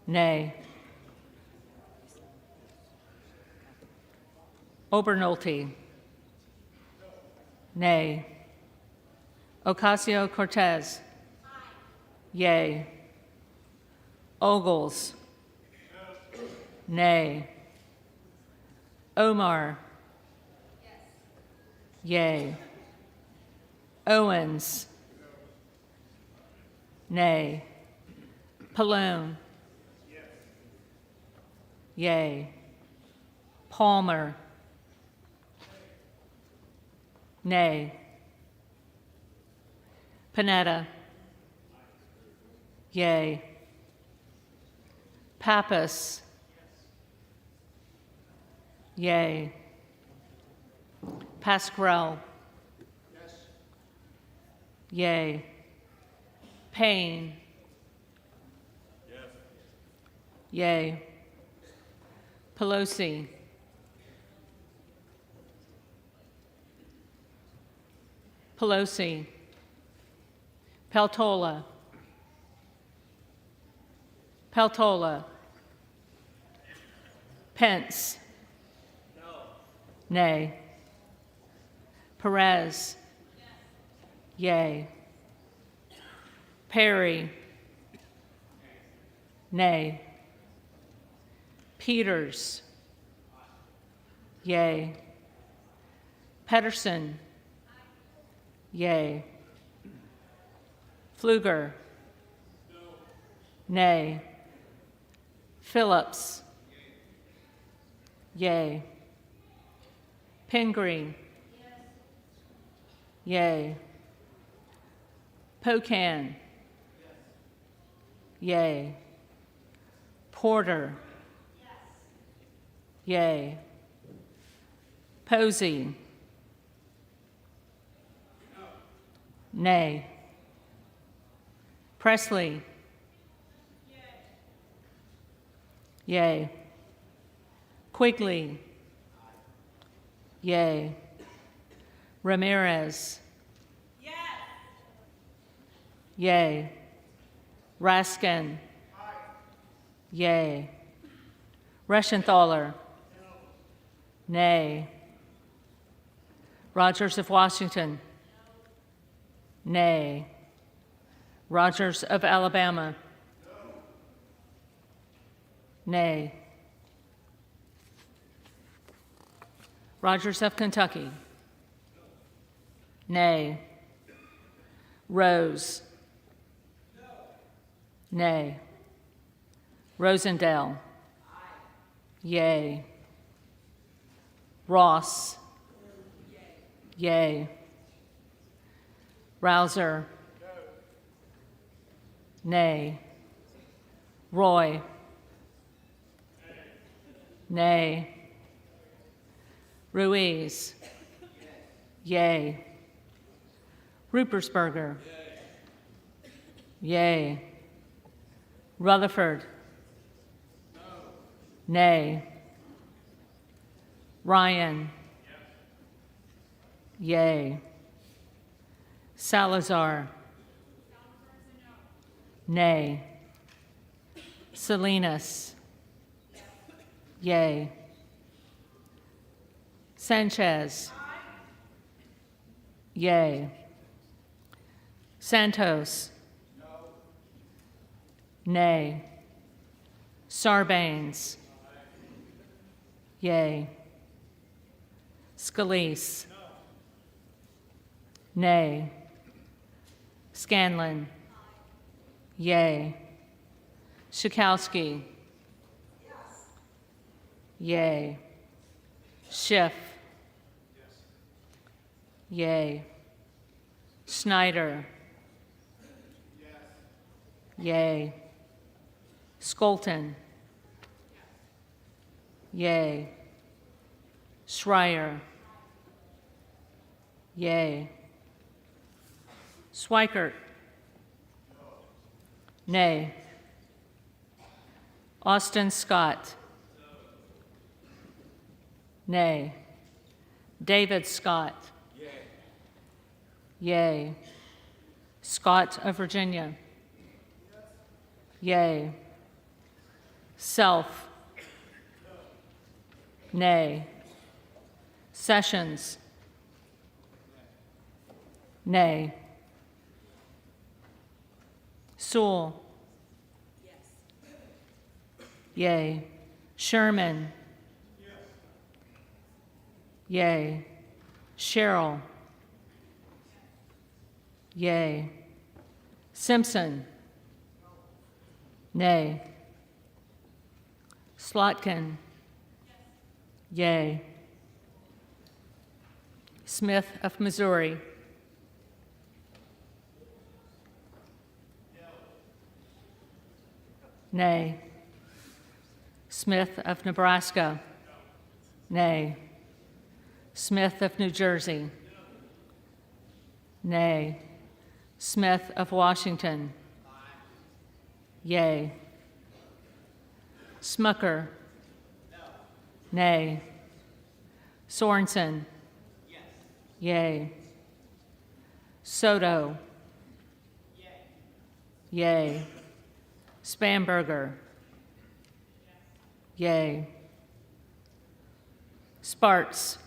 Nay. Obernolte. Nay. Ocasio-Cortez. Yay. Ogles. Nay. Omar. Yay. Owens. Nay. Pallone. Yay. Palmer. Nay. Panetta. Yay. Pappas. Yay. Pasquarel. Yay. Payne. Yay. Pelosi. Pelosi. Peltola. Peltola. Pence. Nay. Perez. Yay. Perry. Nay. Peters. Yay. Pedersen. Yay. Pfluger. Nay. Phillips. Yay. Pingree. Yay. Pocan. Yay. Porter. Yay. Posey. Nay. Presley. Yay. Quigley. Yay. Ramirez. Yay. Raskin. Yay. Reschenthaler. Nay. Rogers of Washington. Nay. Rogers of Alabama. Nay. Rogers of Kentucky. Nay. Rose. Nay. Rosendale. Yay. Ross. Yay. Rouser. Nay. Roy. Nay. Ruiz. Yay. Rupersberger. Yay. Rutherford. Nay. Ryan. Yay. Salazar. Nay. Salinas. Yay. Sanchez. Yay. Santos. Nay. Sarbanes. Yay. Scalise. Nay. Scanlon. Yay. Schakowsky. Yay. Schiff. Yay. Snyder. Yay. Skolton. Yay. Schreier. Yay. Swikert. Nay. Austin Scott. Nay. David Scott. Yay. Scott of Virginia. Yay. Self. Nay. Sessions. Nay. Sewell. Yay. Sherman. Yay. Sherrill. Yay. Simpson. Nay. Slotkin. Yay. Smith of Missouri. Nay. Smith of Nebraska. Nay. Smith of New Jersey. Nay. Smith of Washington. Yay. Smucker. Nay. Sorensen. Yay. Soto. Yay. Spamberger. Yay. Sparts.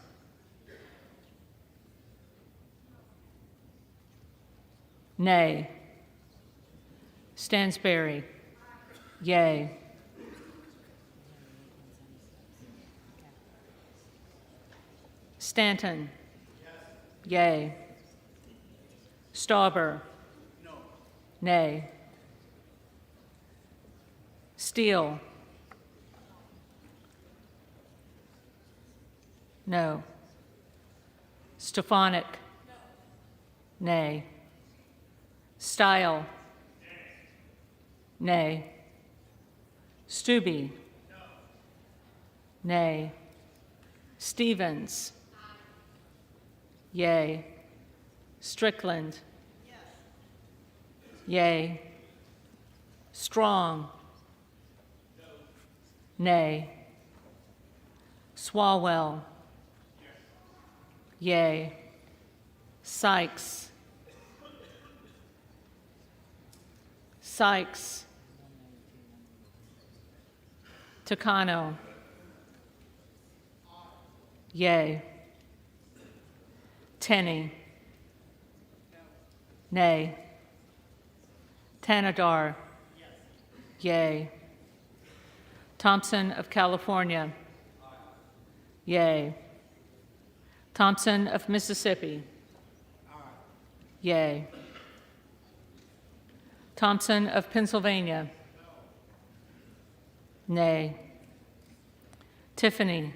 Nay. Stansberry. Yay. Stanton. Yay. Stauber. Nay. Steele. No. Stefanik. Nay. Style. Nay. Stube. Nay. Stevens. Yay. Strickland. Yay. Strong. Nay. Swalwell. Yay. Sykes. Sykes. Takano. Yay. Tenney. Nay. Tanadar. Yay. Thompson of California. Yay. Thompson of Mississippi. Yay. Thompson of Pennsylvania. Nay. Tiffany.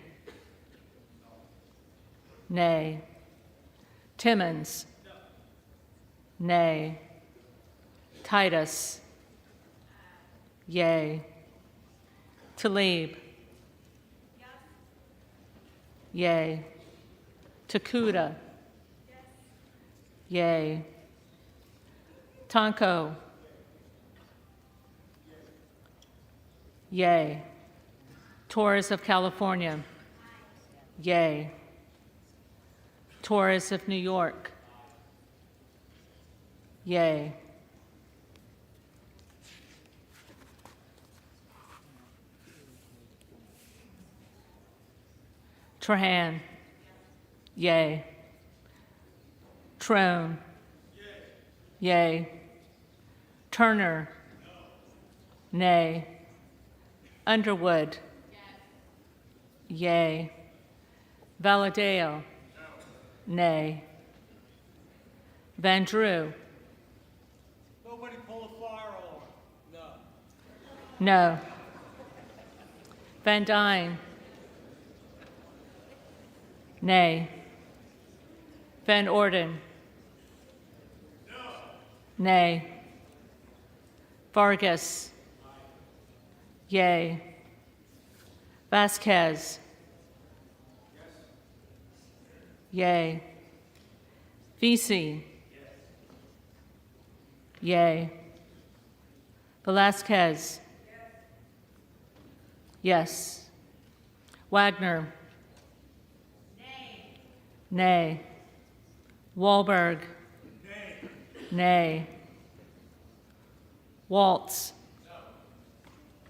Nay. Timmons. Nay. Titus. Yay. Talib. Yay. Takuda. Yay. Tonko. Yay. Torres of California. Yay. Torres of New York. Yay. Trahan. Yay. Trone. Yay. Turner. Nay. Underwood. Yay. Valadeo. Nay. Van Drew. Nobody pull a fire alarm. No. No. Van Dyne. Nay. Van Orden. No. Nay. Vargas. Yay. Vasquez. Yay. Vesey. Yay. Velasquez. Yes. Wagner. Nay. Wahlberg. Nay. Waltz.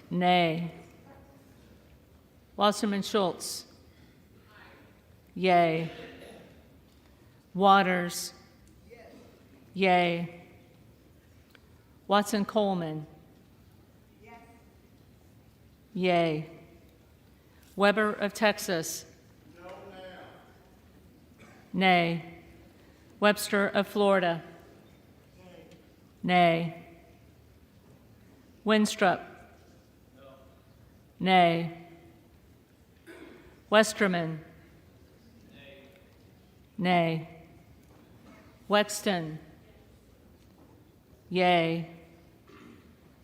Nay. Wasserman Schultz. Yay. Waters. Yay. Watson Coleman. Yay. Weber of Texas. Nay. Webster of Florida. Nay. Winstrup. Nay. Westerman. Nay. Wexton. Yay.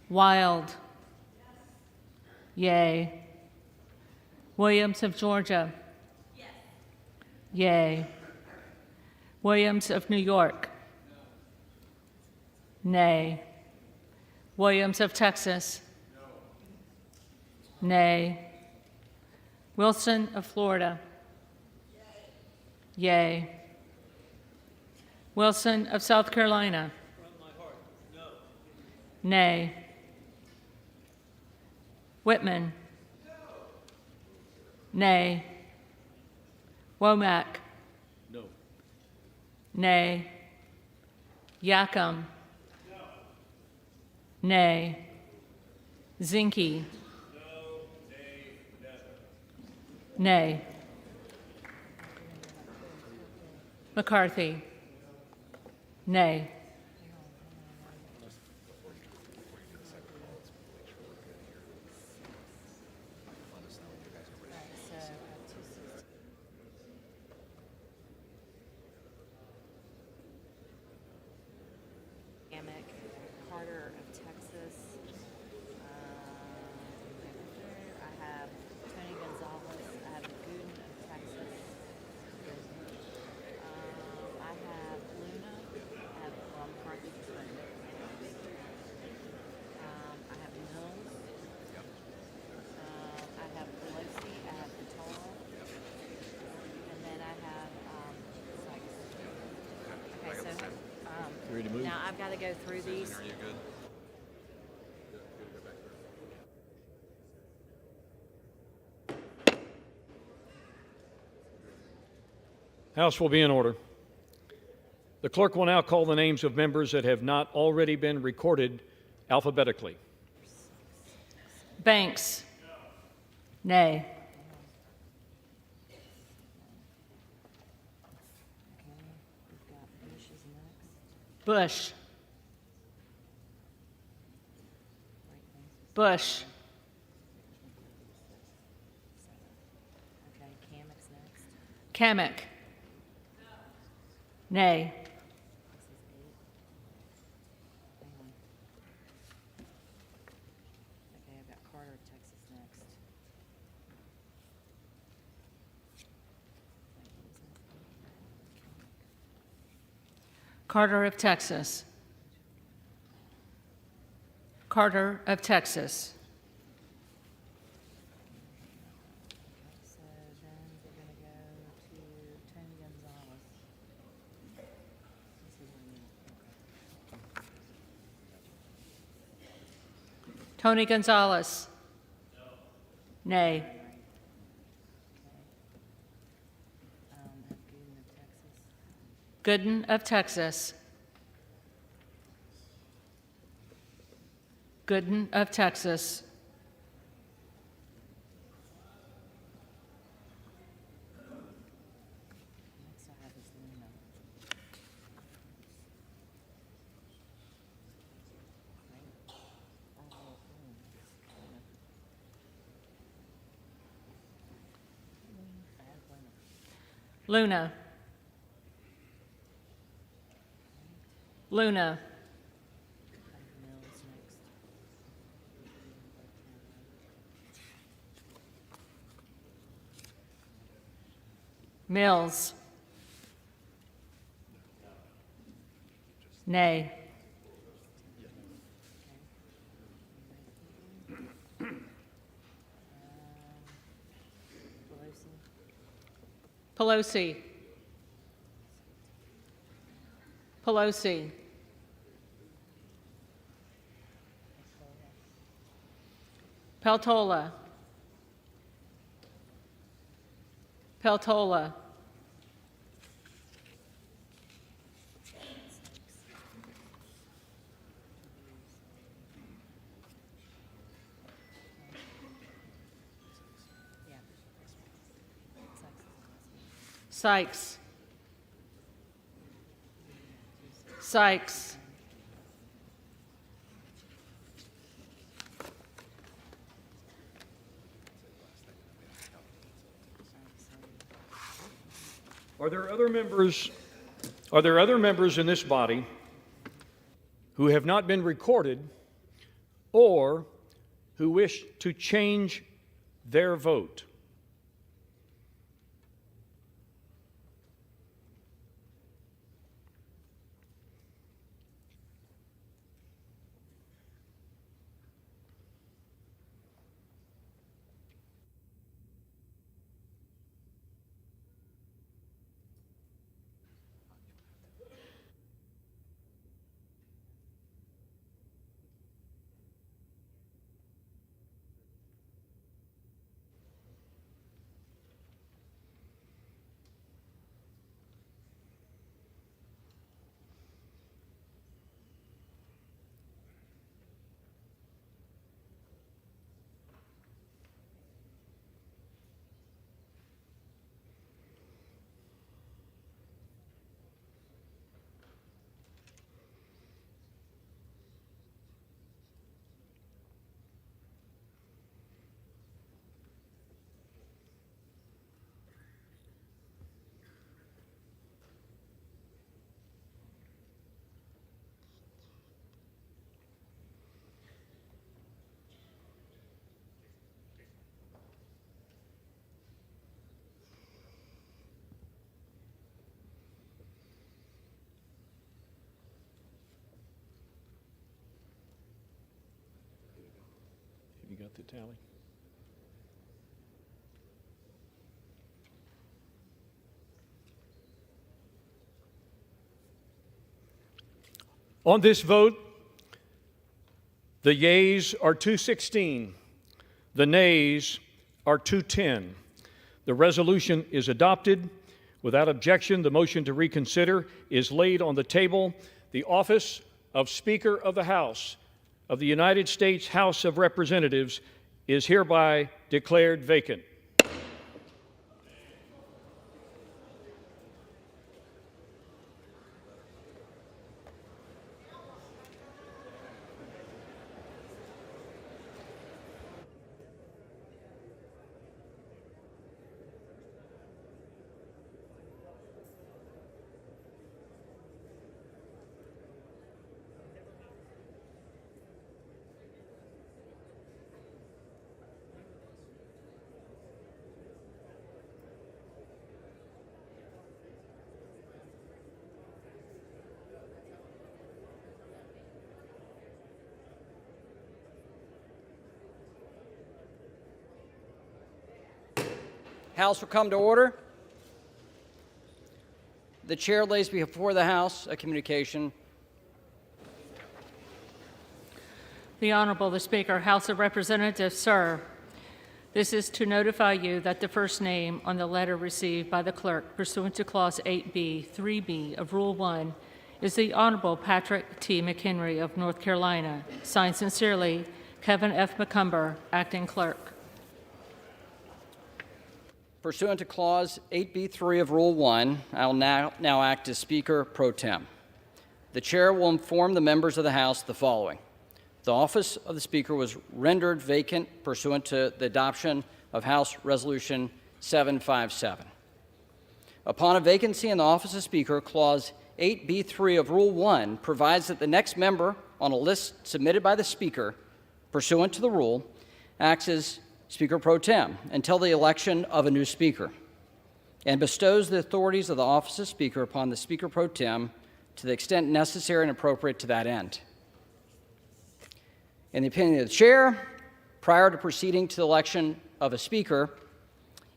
Wild. Yay. Williams of Georgia. Yay. Williams of New York. Nay. Williams of Texas. Nay. Wilson of Florida. Yay. Wilson of South Carolina. Nay. Whitman. Nay. Womack. No. Nay. Yackham. Nay. Zinke. Nay. McCarthy. Nay. Carter of Texas. I have Tony Gonzalez. I have Gooden of Texas. I have Luna. I have McCarthy. I have Mills. I have Pelosi. I have Vitale. And then I have Sykes. Okay, so ready to move? now I've got to go through these. Are you good? House will be in order. The clerk will now call the names of members that have not already been recorded alphabetically. Banks. Nay. Bush. Bush. Okay, Kamek's next. Kamek. Nay. Okay, I've got Carter of Texas next. Carter of Texas. Carter of Texas. So then we're going to go to Tony Gonzalez. This is what I need. Tony Gonzalez. Nay. Gooden of Texas. Gooden of Texas. Luna. Luna. Mills. Nay. Pelosi. Pelosi. Peltola. Peltola. Sykes. Sykes. Are there other members in this body who have not been recorded or who wish to change their vote? You got the tally? On this vote, the yeas are 216, the nays are 210. The resolution is adopted. Without objection, the motion to reconsider is laid on the table. The office of Speaker of the House of the United States House of Representatives is hereby declared vacant. House will come to order. The chair lays before the House a communication. The Honorable the Speaker, House of Representatives, sir. This is to notify you that the first name on the letter received by the clerk pursuant to Clause 8B, 3B of Rule 1 is the Honorable Patrick T. McHenry of North Carolina. Signed sincerely, Kevin F. McCumber, Acting Clerk. Pursuant to Clause 8B3 of Rule 1, I will now act as Speaker pro tem. The Chair will inform the members of the House the following. The office of the Speaker was rendered vacant pursuant to the adoption of House Resolution 757. Upon a vacancy in the office of Speaker, Clause 8B3 of Rule 1 provides that the next member on a list submitted by the Speaker, pursuant to the rule, acts as Speaker pro tem until the election of a new Speaker, and bestows the authorities of the office of Speaker upon the Speaker pro tem to the extent necessary and appropriate to that end. In the opinion of the Chair, prior to proceeding to the election of a Speaker,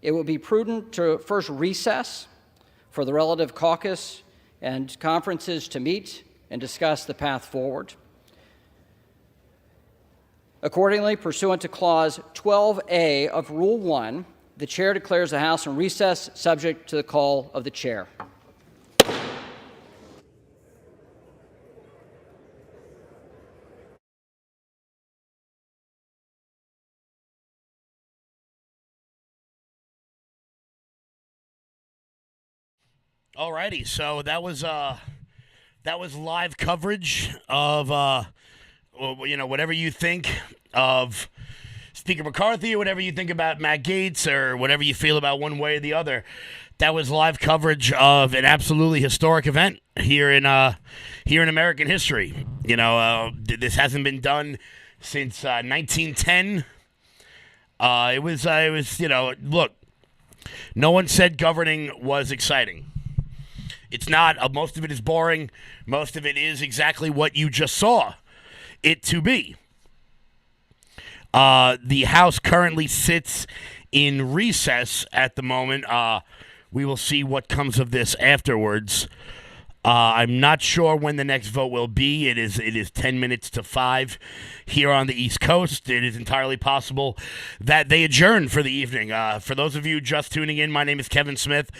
it would be prudent to first recess for the relative caucus and conferences to meet and discuss the path forward. Accordingly, pursuant to Clause 12A of Rule 1, the Chair declares the House in recess, subject to the call of the Chair. All righty, so that was live coverage of whatever you think of Speaker McCarthy, or whatever you think about Matt Gaetz, or whatever you feel about one way or the other. That was live coverage of an absolutely historic event here in American history. This hasn't been done since 1910. It was look, no one said governing was exciting. It's not. Most of it is boring. Most of it is exactly what you just saw it to be. The House currently sits in recess at the moment. We will see what comes of this afterwards. I'm not sure when the next vote will be. It is 10 minutes to 5 here on the East Coast. It is entirely possible that they adjourn for the evening. For those of you just tuning in, my name is Kevin Smith.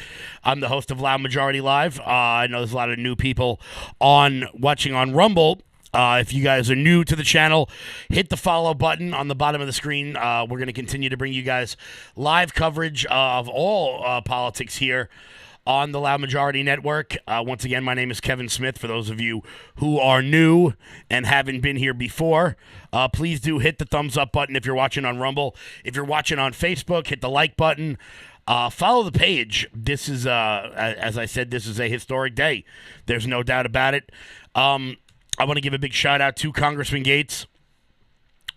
I'm the host of Loud Majority Live. I know there's a lot of new people watching on Rumble. If you guys are new to the channel, hit the follow button on the bottom of the screen. We're going to continue to bring you guys live coverage of all politics here on the Loud Majority Network. Once again, my name is Kevin Smith. For those of you who are new and haven't been here before, please do hit the thumbs up button if you're watching on Rumble. If you're watching on Facebook, hit the like button. Follow the page. This is, as I said, this is a historic day. There's no doubt about it. I want to give a big shout out to Congressman Gaetz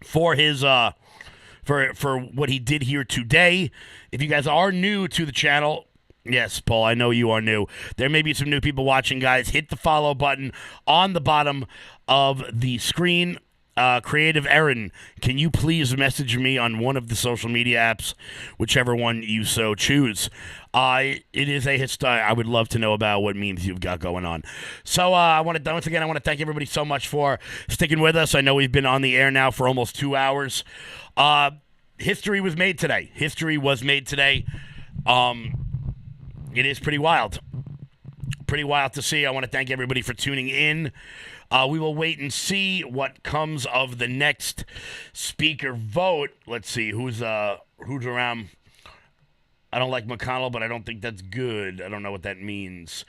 for his for what he did here today. If you guys are new to the channel, yes, Paul, I know you are new. There may be some new people watching, guys. Hit the follow button on the bottom of the screen. Creative Erin, can you please message me on one of the social media apps, whichever one you so choose? It is I would love to know about what memes you've got going on. So once again, I want to thank everybody so much for sticking with us. I know we've been on the air now for almost 2 hours. History was made today. It is pretty wild. Pretty wild to see. I want to thank everybody for tuning in. We will wait and see what comes of the next speaker vote. Let's see who's around. I don't like McConnell, but I don't think that's good. I don't know what that means.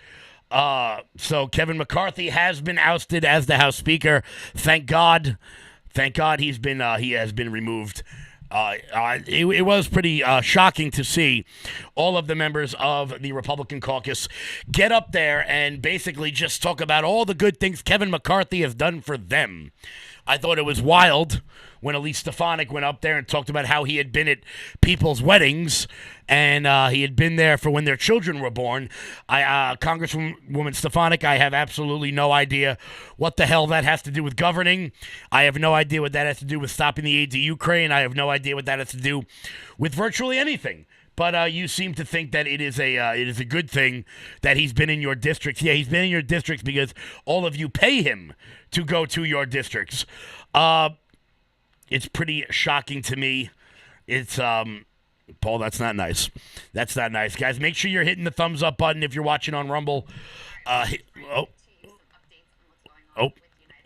So Kevin McCarthy has been ousted as the House Speaker. Thank God. Thank God he has been removed. It was pretty shocking to see all of the members of the Republican caucus get up there and basically just talk about all the good things Kevin McCarthy has done for them. I thought it was wild when Elise Stefanik went up there and talked about how he had been at people's weddings and he had been there for when their children were born. Congresswoman Stefanik, I have absolutely no idea what the hell that has to do with governing. I have no idea what that has to do with stopping the aid to Ukraine. I have no idea what that has to do with virtually anything. But you seem to think that it is a good thing that he's been in your districts. Yeah, he's been in your districts because all of you pay him to go to your districts. It's pretty shocking to me. It's Paul, that's not nice. That's not nice. Guys, make sure you're hitting the thumbs up button if you're watching on Rumble.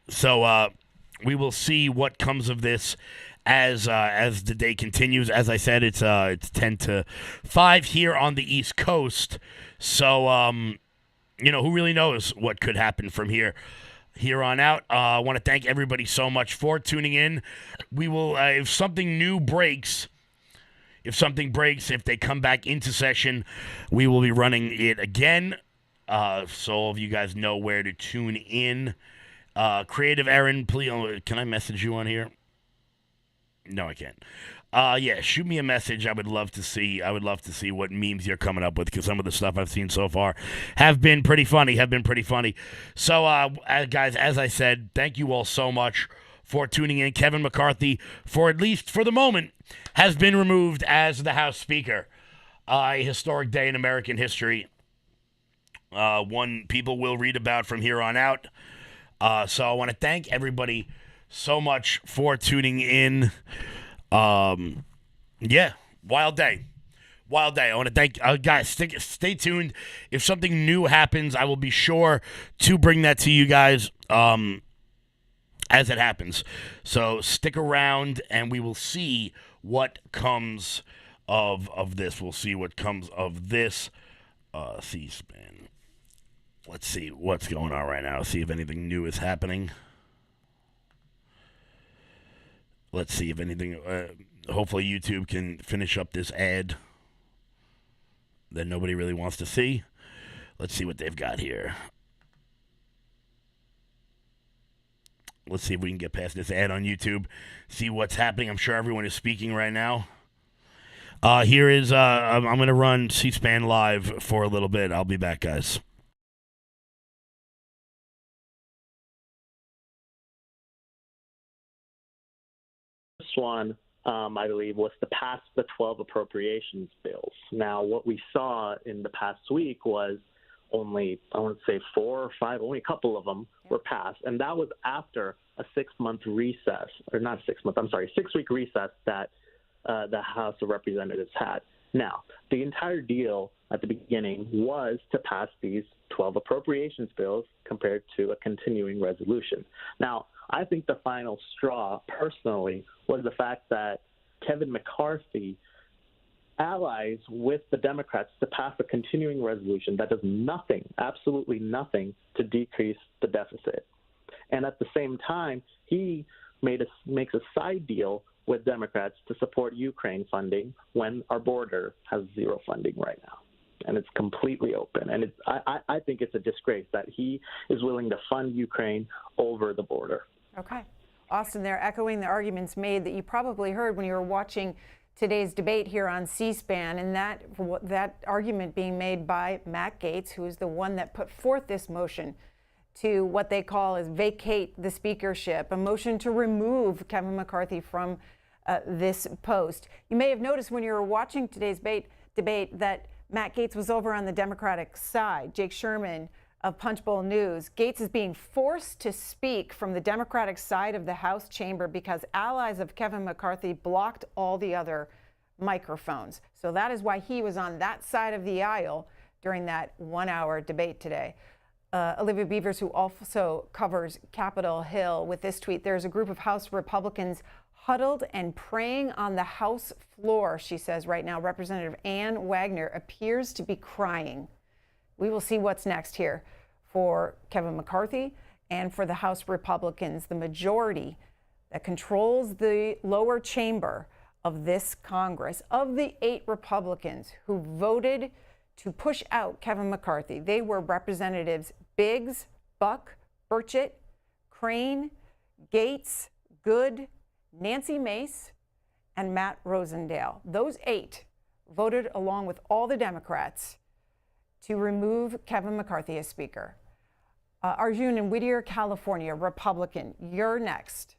So we will see what comes of this as the day continues. As I said, it's 10 to 5 here on the East Coast. So who really knows what could happen from here on out. I want to thank everybody so much for tuning in. We will if something new breaks If something breaks, if they come back into session, we will be running it again. So all of you guys know where to tune in. Creative Aaron, please, can I message you on here? No, I can't. Yeah, shoot me a message. I would love to see what memes you're coming up with, because some of the stuff I've seen so far have been pretty funny. So, guys, as I said, thank you all so much for tuning in. Kevin McCarthy, for at least for the moment, has been removed as the House Speaker. A historic day in American history. One people will read about from here on out. So I want to thank everybody so much for tuning in. Yeah, wild day. I want to thank guys. Stay tuned. If something new happens, I will be sure to bring that to you guys as it happens. So stick around, and we will see what comes of this. We'll see what comes of this. C-SPAN. Let's see what's going on right now. See if anything new is happening. Let's see if anything. Hopefully, YouTube can finish up this ad that nobody really wants to see. Let's see what they've got here. Let's see if we can get past this ad on YouTube. See what's happening. I'm sure everyone is speaking right now. Here is. I'm going to run C-SPAN live for a little bit. I'll be back, guys. One, I believe, was to pass the 12 appropriations bills. Now, what we saw in the past week was only, I want to say 4 or 5, only a couple of them were passed. And that was after a 6-month recess, or not 6 month, I'm sorry, 6-week recess that the House of Representatives had. Now, the entire deal at the beginning was to pass these 12 appropriations bills compared to a continuing resolution. Now, I think the final straw, personally, was the fact that Kevin McCarthy allies with the Democrats to pass a continuing resolution that does nothing, absolutely nothing, to decrease the deficit. And at the same time, he makes a side deal with Democrats to support Ukraine funding when our border has zero funding right now. And it's completely open. And I think it's a disgrace that he is willing to fund Ukraine over the border. Okay. Austin, they're echoing the arguments made that you probably heard when you were watching today's debate here on C-SPAN, and that argument being made by Matt Gaetz, who is the one that put forth this motion to what they call is vacate the speakership, a motion to remove Kevin McCarthy from this post. You may have noticed when you were watching today's debate that Matt Gaetz was over on the Democratic side. Jake Sherman of Punchbowl News. Gaetz is being forced to speak from the Democratic side of the House chamber because allies of Kevin McCarthy blocked all the other microphones. So that is why he was on that side of the aisle during that 1-hour debate today. Olivia Beavers, who also covers Capitol Hill, with this tweet: there's a group of House Republicans huddled and praying on the House floor, she says right now. Representative Ann Wagner appears to be crying. We will see what's next here for Kevin McCarthy and for the House Republicans, the majority that controls the lower chamber of this Congress. Of the 8 Republicans who voted to push out Kevin McCarthy, they were Representatives Biggs, Buck, Burchett, Crane, Gaetz, Good, Nancy Mace, and Matt Rosendale. Those 8 voted along with all the Democrats to remove Kevin McCarthy as Speaker. Arjun in Whittier, California, Republican, you're next.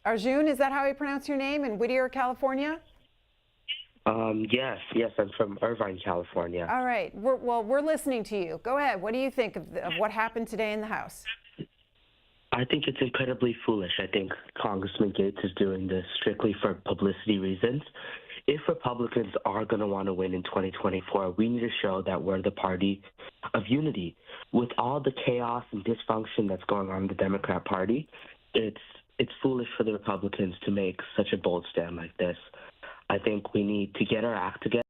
Arjun, is that how you pronounce your name, in Whittier, California? Yes, I'm from Irvine, California. All right, we're listening to you. Go ahead. What do you think of what happened today in the House? I think it's incredibly foolish. I think Congressman Gaetz is doing this strictly for publicity reasons. If Republicans are going to want to win in 2024, we need to show that we're the party of unity. With all the chaos and dysfunction that's going on in the Democrat Party, it's foolish for the Republicans to make such a bold stand like this. I think we need to get our act together.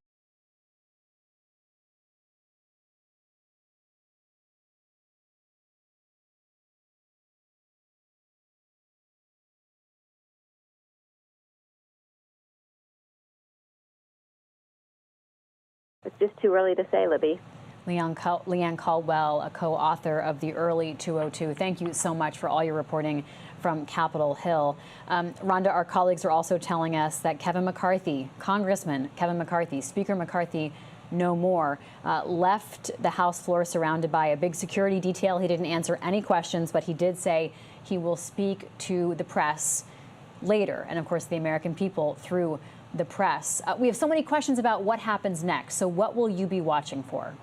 It's just too early to say, Libby. Leanne Caldwell, a co-author of the Early 202. Thank you so much for all your reporting from Capitol Hill. Rhonda, our colleagues are also telling us that Kevin McCarthy, Congressman Kevin McCarthy, Speaker McCarthy, no more, left the House floor surrounded by a big security detail. He didn't answer any questions, but he did say he will speak to the press later, and of course the American people through the press. We have so many questions about what happens next. So what will you be watching for?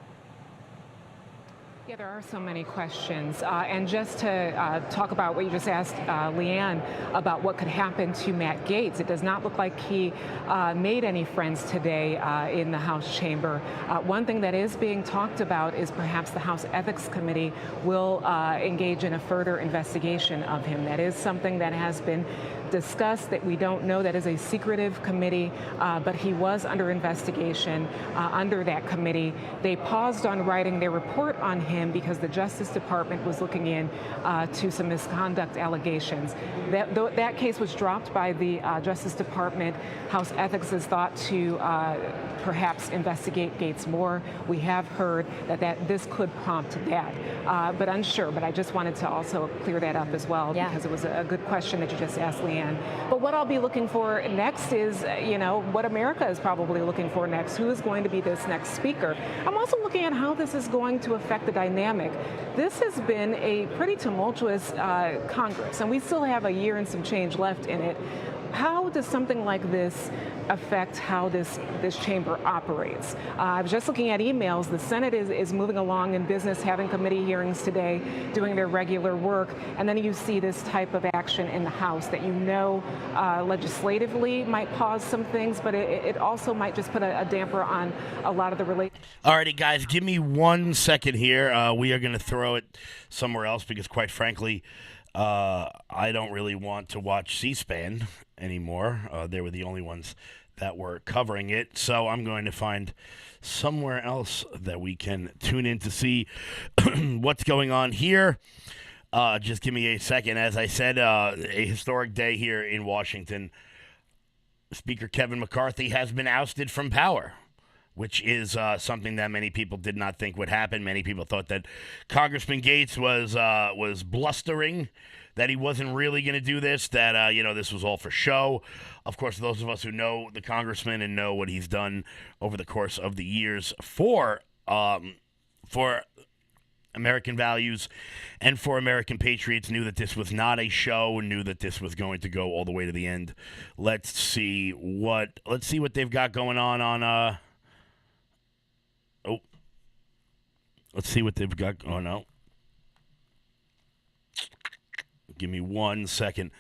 Yeah, there are so many questions. And just to talk about what you just asked Leanne about what could happen to Matt Gaetz, it does not look like he made any friends today in the House chamber. One thing that is being talked about is perhaps the House Ethics Committee will engage in a further investigation of him. That is something that has been discussed, that we don't know. That is a secretive committee, but he was under investigation under that committee. They paused on writing their report on him because the Justice Department was looking in to some misconduct allegations. That case was dropped by the Justice Department. House Ethics is thought to perhaps investigate Gaetz more. We have heard that this could prompt that, but unsure. But I just wanted to also clear that up as well, because it was a good question that you just asked, Leanne. But what I'll be looking for next is, what America is probably looking for next. Who is going to be this next speaker? I'm also looking at how this is going to affect the dynamic. This has been a pretty tumultuous Congress, and we still have a year and some change left in it. How does something like this affect how this chamber operates? I was just looking at emails. The Senate is moving along in business, having committee hearings today, doing their regular work, and then you see this type of action in the House that legislatively might pause some things, but it also might just put a damper on a lot of the related. Alrighty, guys, give me 1 second here. We are going to throw it somewhere else because, quite frankly, I don't really want to watch C-SPAN anymore. They were the only ones that were covering it. So I'm going to find somewhere else that we can tune in to see what's going on here. Just give me a second. As I said, a historic day here in Washington. Speaker Kevin McCarthy has been ousted from power, which is something that many people did not think would happen. Many people thought that Congressman Gaetz was blustering, that he wasn't really going to do this, that, this was all for show. Of course, those of us who know the congressman and know what he's done over the course of the years for American values and for American patriots knew that this was not a show, knew that this was going to go all the way to the end. Let's see what they've got going on. Let's see what they've got. Oh, no. Give me 1 second.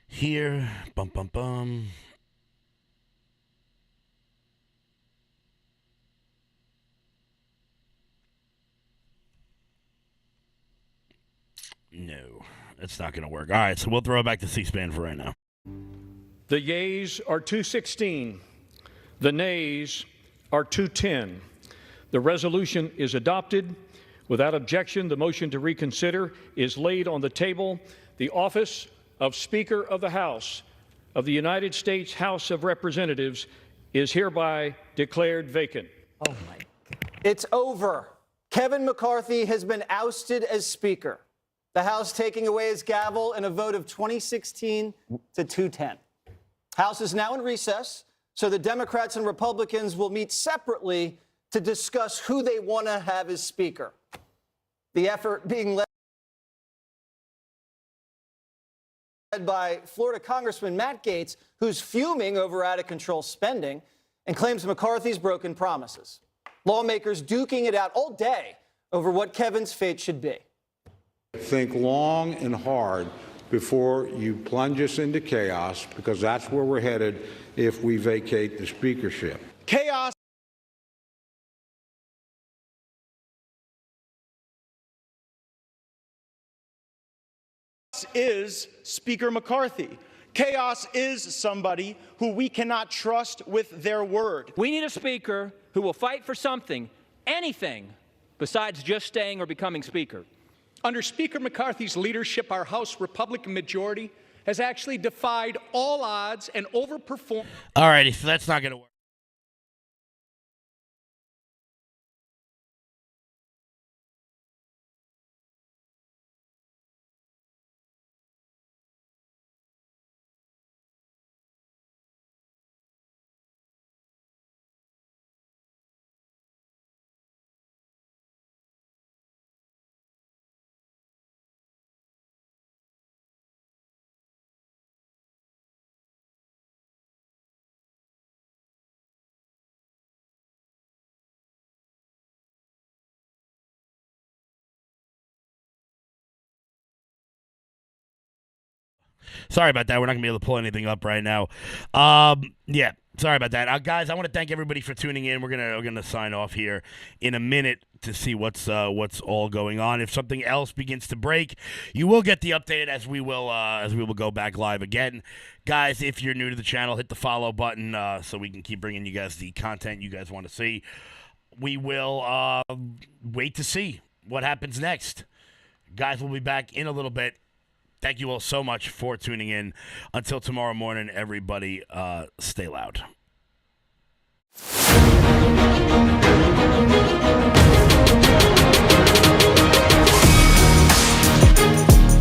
Here. Bum, bum, bum. No, it's not going to work. All right, so we'll throw it back to C-SPAN for right now. The yeas are 216. The nays are 210. The resolution is adopted. Without objection, the motion to reconsider is laid on the table. The office of Speaker of the House of the United States House of Representatives is hereby declared vacant. Oh my God. It's over. Kevin McCarthy has been ousted as Speaker. The House taking away his gavel in a vote of 2016 to 210. House is now in recess, so the Democrats and Republicans will meet separately to discuss who they want to have as Speaker. The effort being led by Florida Congressman Matt Gaetz, who's fuming over out-of-control spending and claims McCarthy's broken promises. Lawmakers duking it out all day over what Kevin's fate should be. Think long and hard before you plunge us into chaos, because that's where we're headed if we vacate the speakership. Chaos is Speaker McCarthy. Chaos is somebody who we cannot trust with their word. We need a speaker who will fight for something, anything, besides just staying or becoming speaker. Under Speaker McCarthy's leadership, our House Republican majority has actually defied all odds and overperformed. All righty, so that's not going to work. Sorry about that. We're not going to be able to pull anything up right now. Yeah, sorry about that. Guys, I want to thank everybody for tuning in. We're gonna sign off here in a minute to see what's all going on. If something else begins to break, you will get the update as we will go back live again. Guys, if you're new to the channel, hit the follow button so we can keep bringing you guys the content you guys want to see. We will wait to see what happens next. Guys, we'll be back in a little bit. Thank you all so much for tuning in. Until tomorrow morning, everybody, stay loud.